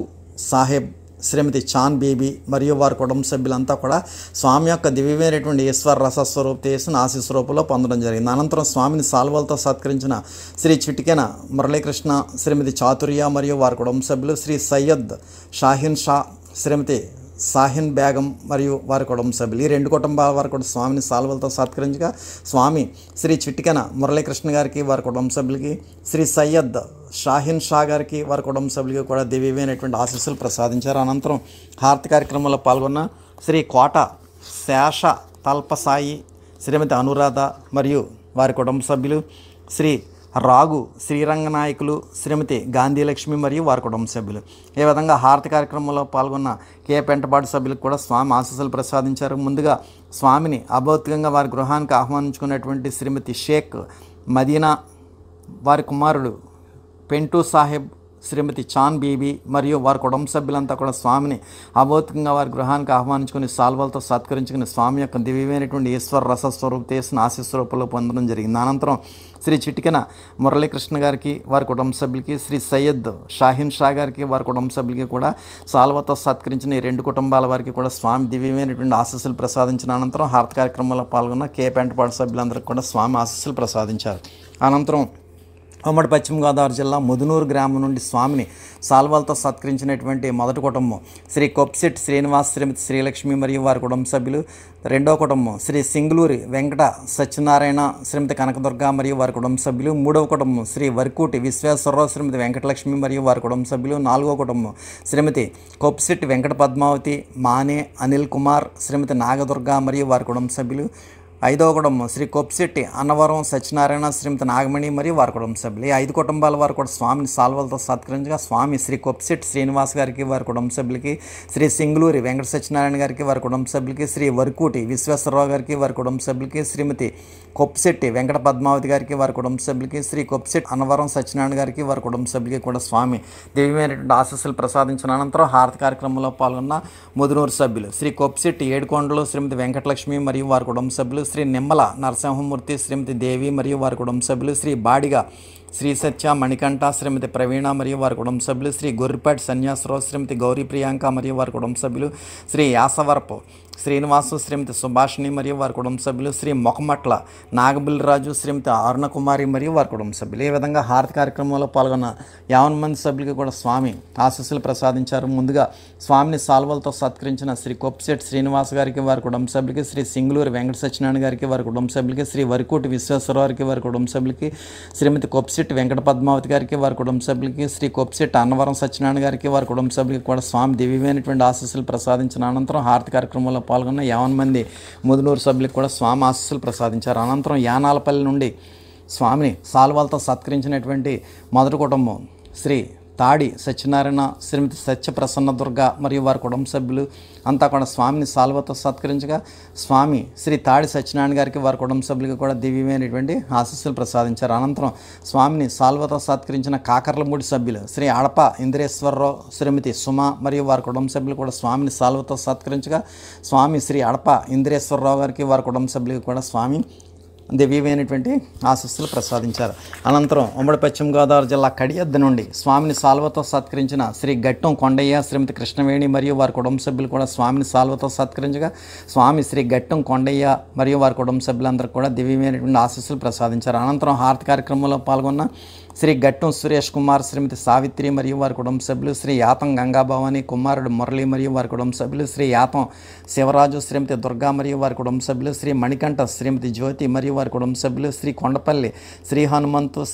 సాహెబ్, శ్రీమతి చాన్ బీబీ మరియు వారి కుటుంబ సభ్యులంతా కూడా స్వామి యొక్క దివ్యమైనటువంటి ఈశ్వర రసస్వరూపత చేసిన ఆశీస్వరూపంలో పొందడం జరిగింది. అనంతరం స్వామిని సాల్వలతో సత్కరించిన శ్రీ చిటికెన మురళీకృష్ణ, శ్రీమతి చాతుర్య మరియు వారి కుటుంబ సభ్యులు, శ్రీ సయ్యద్ షాహిన్ షా, శ్రీమతి సాహిన్ బేగం మరియు వారి కుటుంబ సభ్యులు, ఈ 2 కుటుంబాల వారు కూడా స్వామిని సాల్వలతో సత్కరించగా స్వామి శ్రీ చిటికెన మురళీకృష్ణ గారికి వారి కుటుంబ సభ్యులకి, శ్రీ సయ్యద్ షాహిన్ షా గారికి వారి కుటుంబ సభ్యులకి కూడా దివ్యమైనటువంటి ఆశీస్సులు ప్రసాదించారు. అనంతరం హారతి కార్యక్రమంలో పాల్గొన్న శ్రీ కోట శేష తల్పసాయి, శ్రీమతి అనురాధ మరియు వారి కుటుంబ సభ్యులు, శ్రీ రాగు శ్రీరంగనాయకులు, శ్రీమతి గాంధీలక్ష్మి మరియు వారి కుటుంబ సభ్యులు. ఈ విధంగా హారతి కార్యక్రమంలో పాల్గొన్న పెంటపాడు సభ్యులకు కూడా స్వామి ఆశీస్సులు ప్రసాదించారు. ముందుగా స్వామిని అభౌతికంగా వారి గృహానికి ఆహ్వానించుకున్నటువంటి శ్రీమతి షేక్ మదీనా, వారి కుమారుడు పెంటూ సాహెబ్, శ్రీమతి చాన్ బీబీ మరియు వారి కుటుంబ సభ్యులంతా కూడా స్వామిని అభౌతికంగా వారి గృహానికి ఆహ్వానించుకుని సాల్వలతో సత్కరించుకుని స్వామి యొక్క దివ్యమైనటువంటి ఈశ్వర రసస్వరూప చేసిన ఆశీస్వరూపంలో పొందడం జరిగింది. అనంతరం శ్రీ చిటికెన మురళీకృష్ణ గారికి వారి కుటుంబ సభ్యులకి, శ్రీ సయ్యద్ షాహిన్ షా గారికి వారి కుటుంబ సభ్యులకి కూడా సాల్వతో సత్కరించిన ఈ 2 కుటుంబాల వారికి కూడా స్వామి దివ్యమైనటువంటి ఆశీస్సులు ప్రసాదించిన అనంతరం హారతి కార్యక్రమంలో పాల్గొన్న పెంటపాడు సభ్యులందరికీ కూడా స్వామి ఆశీస్సులు ప్రసాదించారు. అనంతరం ఉమ్మడి పశ్చిమ గోదావరి జిల్లా ముదునూరు గ్రామం నుండి స్వామిని సాల్వాలతో సత్కరించినటువంటి మొదటి కుటుంబం శ్రీ కొప్సిట్ శ్రీనివాస్, శ్రీమతి శ్రీలక్ష్మి మరియు వారి కుటుంబ సభ్యులు. రెండో కుటుంబం శ్రీ సింగులూరి వెంకట సత్యనారాయణ, శ్రీమతి కనకదుర్గ మరియు వారి కుటుంబ సభ్యులు. మూడవ కుటుంబం శ్రీ వరకూటి విశ్వేశ్వరరావు, శ్రీమతి వెంకటలక్ష్మి మరియు వారి కుటుంబ సభ్యులు. నాలుగో కుటుంబం శ్రీమతి కొప్సిట్ వెంకట పద్మావతి, మానే అనిల్ కుమార్, శ్రీమతి నాగదుర్గ మరియు వారి కుటుంబ సభ్యులు. ఐదవ కుటుంబం శ్రీ కొప్పిశెట్టి అన్నవరం సత్యనారాయణ శ్రీమతి నాగమణి మరియు వారి కుటుంబ సభ్యులు. ఈ 5 కుటుంబాల వారు కూడా స్వామిని సాల్వలతో సత్కరించగా స్వామి శ్రీ కొప్పిశెట్టి శ్రీనివాస్ గారికి వారి కుటుంబ సభ్యులకి, శ్రీ సింగులూరి వెంకట సత్యనారాయణ గారికి వారి కుటుంబ సభ్యులకి, శ్రీ వరకూటి విశ్వేశ్వరరావు గారికి వారి కుటుంబ సభ్యులకి, శ్రీమతి కొప్పిశెట్టి వెంకట పద్మావతి గారికి వారి కుటుంబ సభ్యులకి, శ్రీ కొప్పిశెట్టి అన్నవరం సత్యనారాయణ గారికి వారి కుటుంబ సభ్యులకి కూడా స్వామి దివ్యమైనటువంటి ఆశీస్సులు ప్రసాదించిన అనంతరం హారతి కార్యక్రమంలో పాల్గొన్న ముదునూరు సభ్యులు శ్రీ కొప్పిశెట్టి ఏడుకొండలు శ్రీమతి వెంకటలక్ష్మి మరియు వారి కుటుంబ సభ్యులు, శ్రీ నిమ్మల నరసింహమూర్తి శ్రీమతి దేవి మరియు వారి కుటుంబ సభ్యులు, శ్రీ బాడిగా శ్రీ సత్య మణికంఠ శ్రీమతి ప్రవీణ మరియు వారి కుటుంబ సభ్యులు, శ్రీ గొర్రిపాటి సన్యాసరావు శ్రీమతి గౌరీ ప్రియాంక మరియు వారి కుటుంబ సభ్యులు, శ్రీ యాసవరపు శ్రీనివాసు శ్రీమతి సుభాషిణి మరియు వారి కుటుంబ సభ్యులు, శ్రీ మొకమట్ల నాగబుల్లిరాజు శ్రీమతి అరుణకుమారి మరియు వారి కుటుంబ సభ్యులు. ఈ విధంగా హారతి కార్యక్రమంలో పాల్గొన్న 50 మంది సభ్యులకి కూడా స్వామి ఆశీస్సులు ప్రసాదించారు. ముందుగా స్వామిని సాల్వలతో సత్కరించిన శ్రీ కొప్పిశెట్టి శ్రీనివాస్ గారికి వారి కుటుంబ సభ్యులకి, శ్రీ సింగులూరి వెంకట సత్యనారాయణ గారికి వారి కుటుంబ సభ్యులకి, శ్రీ వరకూటి విశ్వేశ్వరరావు గారికి వారి కుటుంబ సభ్యులకి, శ్రీమతి కొప్పిశెట్టి వెంకట పద్మావతి గారికి వారి కుటుంబ సభ్యులకి, శ్రీ కొప్పిశెట్టి అన్నవరం సత్యనారాయణ గారికి వారి కుటుంబ సభ్యులకి కూడా స్వామి దివ్యమైనటువంటి ఆశీస్సులు ప్రసాదించిన అనంతరం హారతి కార్యక్రమంలో పాల్గొన్న 50 మంది ముదునూరు సభ్యులకు కూడా స్వామి ఆశీస్సులు ప్రసాదించారు. అనంతరం యానాలపల్లి నుండి స్వామిని సాల్వాలతో సత్కరించినటువంటి మొదటి కుటుంబం శ్రీ తాడి సత్యనారాయణ శ్రీమతి సత్యప్రసన్న దుర్గ మరియు వారి కుటుంబ సభ్యులు అంతా కూడా స్వామిని సాల్వతో సత్కరించగా స్వామి శ్రీ తాడి సత్యనారాయణ గారికి వారి కుటుంబ సభ్యులకు కూడా దివ్యమైనటువంటి ఆశీస్సులు ప్రసాదించారు. అనంతరం స్వామిని సాల్వతో సత్కరించిన కాకర్లమూడి సభ్యులు శ్రీ అడప ఇంద్రేశ్వరరావు శ్రీమతి సుమ మరియు వారి కుటుంబ సభ్యులు కూడా స్వామిని సాల్వతో సత్కరించగా స్వామి శ్రీ అడప ఇంద్రేశ్వరరావు గారికి వారి కుటుంబ సభ్యులకు కూడా స్వామి దివ్యమైనటువంటి ఆశీస్సులు ప్రసాదించారు. అనంతరం ఉమ్మడి పశ్చిమ గోదావరి జిల్లా కడియద్దు నుండి స్వామిని సాల్వతో సత్కరించిన శ్రీ గట్టం కొండయ్య శ్రీమతి కృష్ణవేణి మరియు వారి కుటుంబ సభ్యులు కూడా స్వామిని సాల్వతో సత్కరించగా స్వామి శ్రీ గట్టం కొండయ్య మరియు వారి కుటుంబ సభ్యులందరూ కూడా దివ్యమైనటువంటి ఆశీస్సులు ప్రసాదించారు. అనంతరం హారతి కార్యక్రమంలో పాల్గొన్న శ్రీ గట్టం సురేష్ కుమార్ శ్రీమతి సావిత్రి మరియు వారి కుటుంబ సభ్యులు, శ్రీ యాతం గంగాభవాని కుమారుడు మురళి మరియు వారి కుటుంబ సభ్యులు, శ్రీ యాతం శివరాజు శ్రీమతి దుర్గా మరియు వారి కుటుంబ సభ్యులు, శ్రీ మణికంఠ శ్రీమతి జ్యోతి మరియు వారి కుటుంబ సభ్యులు, శ్రీ కొండపల్లి శ్రీ హనుమంతు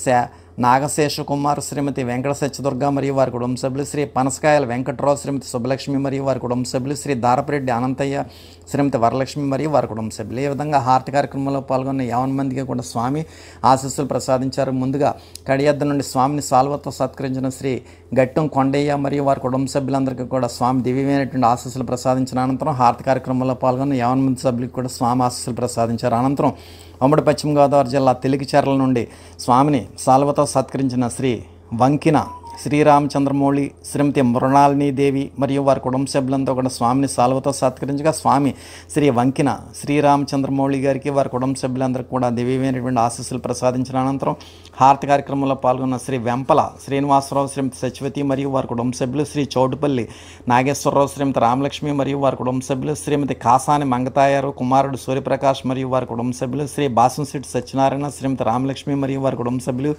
నాగశేష కుమార్ శ్రీమతి వెంకట సత్యదుర్గ మరియు వారి కుటుంబ సభ్యులు, శ్రీ పనసకాయల వెంకట్రావు శ్రీమతి సుబ్బలక్ష్మి మరియు వారి కుటుంబ సభ్యులు, శ్రీ దారపరెడ్డి అనంతయ్య శ్రీమతి వరలక్ష్మి మరియు వారి కుటుంబ సభ్యులు. ఈ విధంగా హారతి కార్యక్రమంలో పాల్గొన్న 50 మందికి కూడా స్వామి ఆశీస్సులు ప్రసాదించారు. ముందుగా కడియద్ద నుండి స్వామిని సాల్వతో సత్కరించిన శ్రీ గట్టం కొండయ్య మరియు వారి కుటుంబ సభ్యులందరికీ కూడా స్వామి దివ్యమైనటువంటి ఆశీస్సులు ప్రసాదించిన అనంతరం హారతి కార్యక్రమంలో పాల్గొన్న 50 మంది సభ్యులకు కూడా స్వామి ఆశీస్సులు ప్రసాదించారు. అనంతరం ఉమ్మడి పశ్చిమ గోదావరి జిల్లా తెలికిచెర్ల నుండి స్వామిని సాల్వతో సత్కరించిన శ్రీ వంకిన శ్రీరామచంద్రమౌళి శ్రీమతి మృణాలినీదేవి మరియు వారి కుటుంబ సభ్యులంతా కూడా స్వామిని సాల్వతో సత్కరించగా స్వామి శ్రీ వంకిన శ్రీరామచంద్రమౌళి గారికి వారి కుటుంబ సభ్యులందరికీ కూడా దివ్యమైనటువంటి ఆశీస్సులు ప్రసాదించిన అనంతరం హారతి కార్యక్రమంలో పాల్గొన్న శ్రీ వెంపల శ్రీనివాసరావు శ్రీమతి సత్యవతి మరియు వారి కుటుంబ సభ్యులు, శ్రీ చౌటుపల్లి నాగేశ్వరరావు శ్రీమతి రామలక్ష్మి మరియు వారి కుటుంబ సభ్యులు, శ్రీమతి కాసాని మంగతాయారు కుమారుడు సూర్యప్రకాష్ మరియు వారి కుటుంబ సభ్యులు, శ్రీ బాసంశెట్టి సత్యనారాయణ శ్రీమతి రామలక్ష్మి మరియు వారి కుటుంబ సభ్యులు,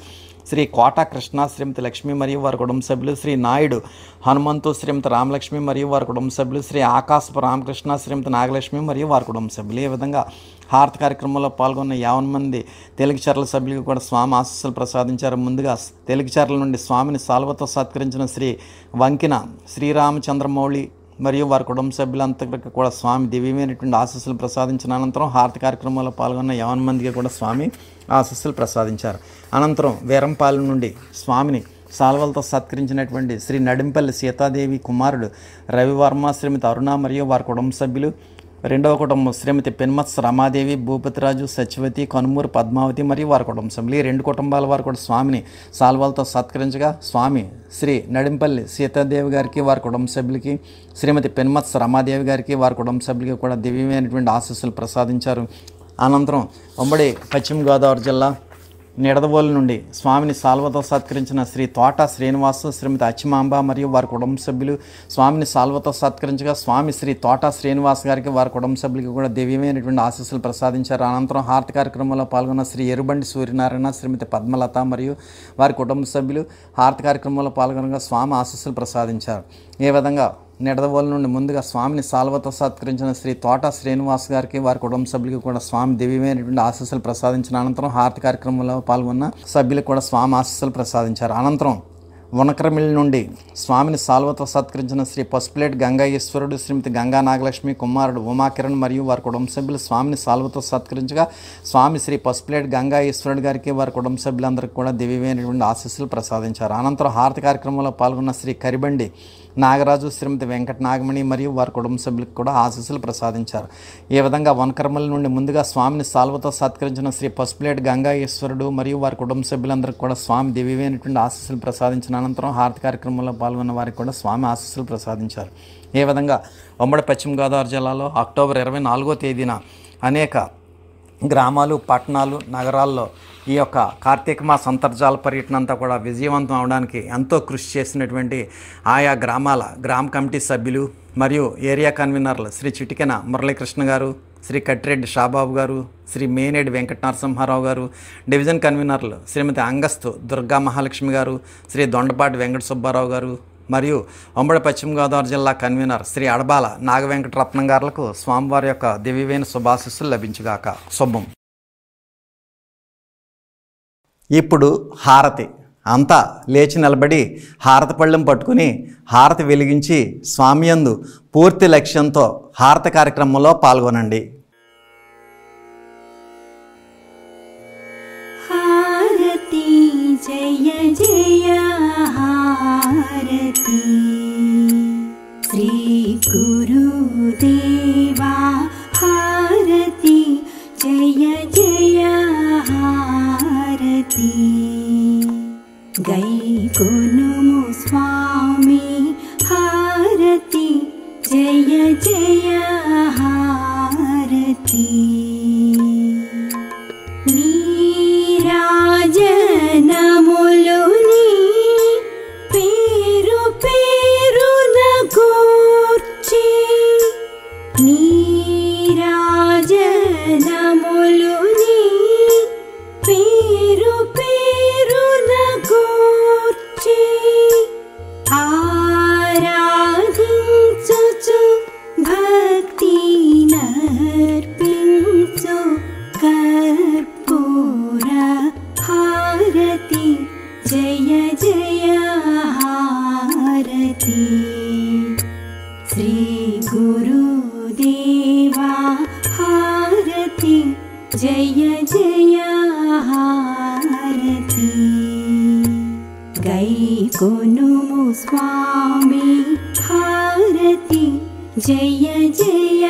శ్రీ కోట కృష్ణ శ్రీమతి లక్ష్మి మరియు వారి కుటుంబ సభ్యులు, శ్రీ నాయుడు హనుమంతు శ్రీమతి రామలక్ష్మి మరియు వారి కుటుంబ సభ్యులు, శ్రీ ఆకాశపు రామకృష్ణ శ్రీమతి నాగలక్ష్మి మరియు వారి కుటుంబ సభ్యులు. ఈ విధంగా హారతి కార్యక్రమంలో పాల్గొన్న 50 మంది తెలికిచెర్ల సభ్యులకు కూడా స్వామి ఆశీస్సులు ప్రసాదించారు. ముందుగా తెలికిచెర్ల నుండి స్వామిని సాల్వతో సత్కరించిన శ్రీ వంకిన శ్రీరామచంద్రమౌళి మరియు వారి కుటుంబ సభ్యులంతటికి కూడా స్వామి దివ్యమైనటువంటి ఆశీస్సులు ప్రసాదించిన అనంతరం హారతి కార్యక్రమంలో పాల్గొన్న 50 మందికి కూడా స్వామి ఆశీస్సులు ప్రసాదించారు. అనంతరం వీరంపాలెం నుండి స్వామిని సాల్వలతో సత్కరించినటువంటి శ్రీ నడింపల్లి సీతాదేవి కుమారుడు రవివర్మ శ్రీమతి అరుణ మరియు వారి కుటుంబ సభ్యులు, రెండవ కుటుంబం శ్రీమతి పెన్మత్స రమాదేవి భూపతిరాజు సత్యవతి కనుమూరు పద్మావతి మరియు వారి కుటుంబ సభ్యులు. ఈ 2 కుటుంబాల వారు కూడా స్వామిని సాల్వాలతో సత్కరించగా స్వామి శ్రీ నడింపల్లి సీతాదేవి గారికి వారి కుటుంబ సభ్యులకి, శ్రీమతి పెన్మత్స రమాదేవి గారికి వారి కుటుంబ సభ్యులకి కూడా దివ్యమైనటువంటి ఆశీస్సులు ప్రసాదించారు. అనంతరం ఉమ్మడి పశ్చిమ గోదావరి జిల్లా నిడదవోలు నుండి స్వామిని సాల్వతో సత్కరించిన శ్రీ తోట శ్రీనివాసు శ్రీమతి అచ్చిమాంబ మరియు వారి కుటుంబ సభ్యులు స్వామిని సాల్వతో సత్కరించగా స్వామి శ్రీ తోట శ్రీనివాస్ గారికి వారి కుటుంబ సభ్యులకి కూడా దివ్యమైనటువంటి ఆశీస్సులు ప్రసాదించారు. అనంతరం హారతి కార్యక్రమంలో పాల్గొన్న శ్రీ ఎరుబండి సూర్యనారాయణ శ్రీమతి పద్మలత మరియు వారి కుటుంబ సభ్యులు హారతి కార్యక్రమంలో పాల్గొనగా స్వామి ఆశీస్సులు ప్రసాదించారు. ఈ విధంగా నిడదవోలు నుండి ముందుగా స్వామిని సాల్వతో సత్కరించిన శ్రీ తోట శ్రీనివాస్ గారికి వారి కుటుంబ సభ్యులకి కూడా స్వామి దివ్యమైనటువంటి ఆశీస్సులు ప్రసాదించిన అనంతరం హారతి కార్యక్రమంలో పాల్గొన్న సభ్యులకు కూడా స్వామి ఆశీస్సులు ప్రసాదించారు. అనంతరం వనకరమిల్ నుండి స్వామిని సాల్వతో సత్కరించిన శ్రీ పసుపులేటి గంగా ఈశ్వరుడు, శ్రీమతి గంగా నాగలక్ష్మి, కుమారుడు ఉమాకిరణ్ మరియు వారి కుటుంబ సభ్యులు స్వామిని సాల్వతో సత్కరించగా స్వామి శ్రీ పసుపులేటి గంగా ఈశ్వరుడు గారికి వారి కుటుంబ సభ్యులందరికీ కూడా దివ్యమైనటువంటి ఆశీస్సులు ప్రసాదించారు. అనంతరం హారతి కార్యక్రమంలో పాల్గొన్న శ్రీ కరిబండి నాగరాజు, శ్రీమతి వెంకట నాగమణి మరియు వారి కుటుంబ సభ్యులకు కూడా ఆశీస్సులు ప్రసాదించారు. ఈ విధంగా వనకర్మల నుండి ముందుగా స్వామిని సాల్వతో సత్కరించిన శ్రీ పసుపులేటి గంగా ఈశ్వరుడు మరియు వారి కుటుంబ సభ్యులందరికీ కూడా స్వామి దివ్యమైనటువంటి ఆశీస్సులు ప్రసాదించిన అనంతరం హారతి కార్యక్రమంలో పాల్గొన్న వారికి కూడా స్వామి ఆశీస్సులు ప్రసాదించారు. ఈ విధంగా ఉమ్మడి పశ్చిమ గోదావరి జిల్లాలో అక్టోబర్ 24వ తేదీన అనేక గ్రామాలు, పట్టణాలు, నగరాల్లో ఈ యొక్క కార్తీక మాస అంతర్జాల పర్యటన అంతా కూడా విజయవంతం అవడానికి ఎంతో కృషి చేసినటువంటి ఆయా గ్రామ కమిటీ సభ్యులు మరియు ఏరియా కన్వీనర్లు శ్రీ చిటికెన మురళీకృష్ణ గారు, శ్రీ కట్టిరెడ్డి షాబాబు గారు, శ్రీ మేనేడి వెంకట నరసింహారావు గారు, డివిజన్ కన్వీనర్లు శ్రీమతి అంగస్తు దుర్గా మహాలక్ష్మి గారు, శ్రీ దొండపాటి వెంకట సుబ్బారావు గారు మరియు ఉమ్మడి పశ్చిమ గోదావరి జిల్లా కన్వీనర్ శ్రీ అడబాల నాగవెంకటరత్నం గారులకు స్వామివారి యొక్క దివ్యమైన శుభాశీస్సులు లభించుగాక. శుభం. ఇప్పుడు హారతి. అంతా లేచి నిలబడి హారతి పళ్ళెం పట్టుకుని హారతి వెలిగించి స్వామియందు పూర్తి లక్ష్యంతో హారతి కార్యక్రమంలో పాల్గొనండి. హారతి జయ జయ హారతి శ్రీ గురుదేవా హారతి జయ జయ హారతి గైకొనుము స్వామి హారతి జయ జయ హారతి నీరాజనములుని పేరు పేరున గూర్చి నీరాజనములుని పేరు పేరున గూర్చి ఆరాధించుచు భక్తి నర్పించు కర్పూర హారతి జయ జయ హారతి శ్రీ గురుదేవా హారతి జయ జయ హారతి గైకొనుము స్వామి హారతి జయ జయ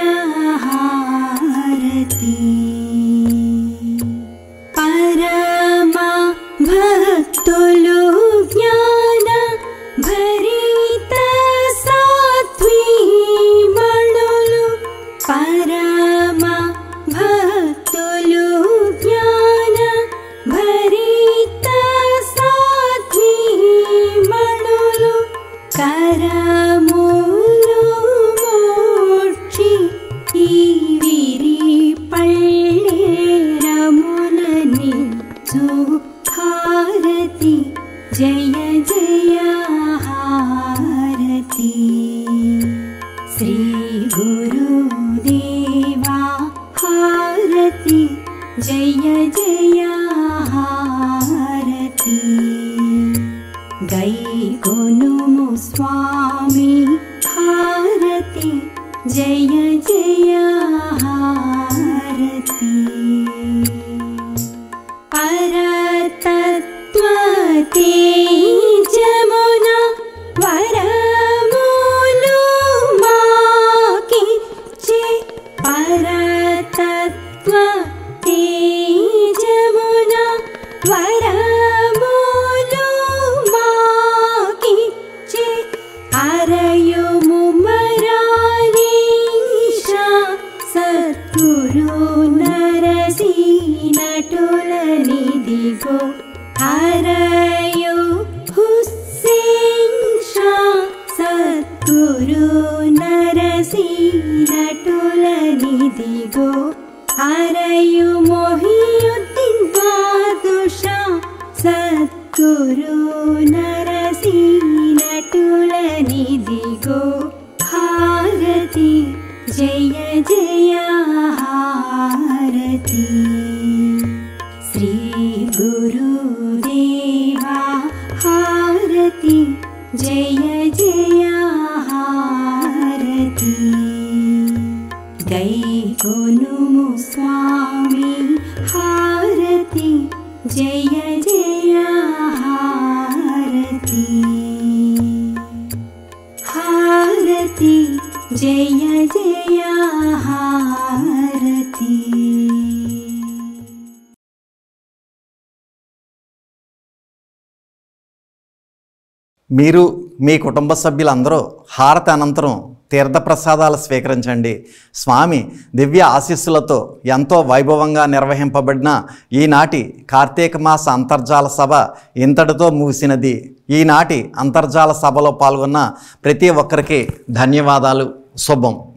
హారతి పరమ భక్తులు జ్ఞాన భరిత సాత్వీమణులు పరమ భక్తులు జ్ఞాన భరిత సాత్వీమణులు కరములు మోక్షి ఈ విరి పళ్ళేరములని హారతి జయ జయ హారతి శ్రీ గురుదేవా హారతి జయ జయ హారతి గైకొనుము స్వామి హారతి జయ జయ హారతి పరతత్వ తేజమున వరములు మాకిచ్చే పరతత్వ తేజమున వరములు మాకిచ్చే అరయుము మరారీషా సద్గురు నరసీనటులనిదిగో అరయు హుస్సేన్ షా సద్గురు నరసీనటులనిదిగో అరయు మొహియుద్దీన్ బాదుషా సద్గురు నరసీనటులనిదిగో హారతి జయ జయ హారతి శ్రీ గురుదేవా హారతి जय हारती गैकोनुमु स्वामी हारती जय जय हारती हारती जय जय हारती। మీరు మీ కుటుంబ సభ్యులందరూ హారతి అనంతరం తీర్థప్రసాదాలు స్వీకరించండి. స్వామి దివ్య ఆశీస్సులతో ఎంతో వైభవంగా నిర్వహింపబడిన ఈనాటి కార్తీక మాస అంతర్జాల సభ ఇంతటితో ముగిసినది. ఈనాటి అంతర్జాల సభలో పాల్గొన్న ప్రతి ఒక్కరికి ధన్యవాదాలు. శుభం.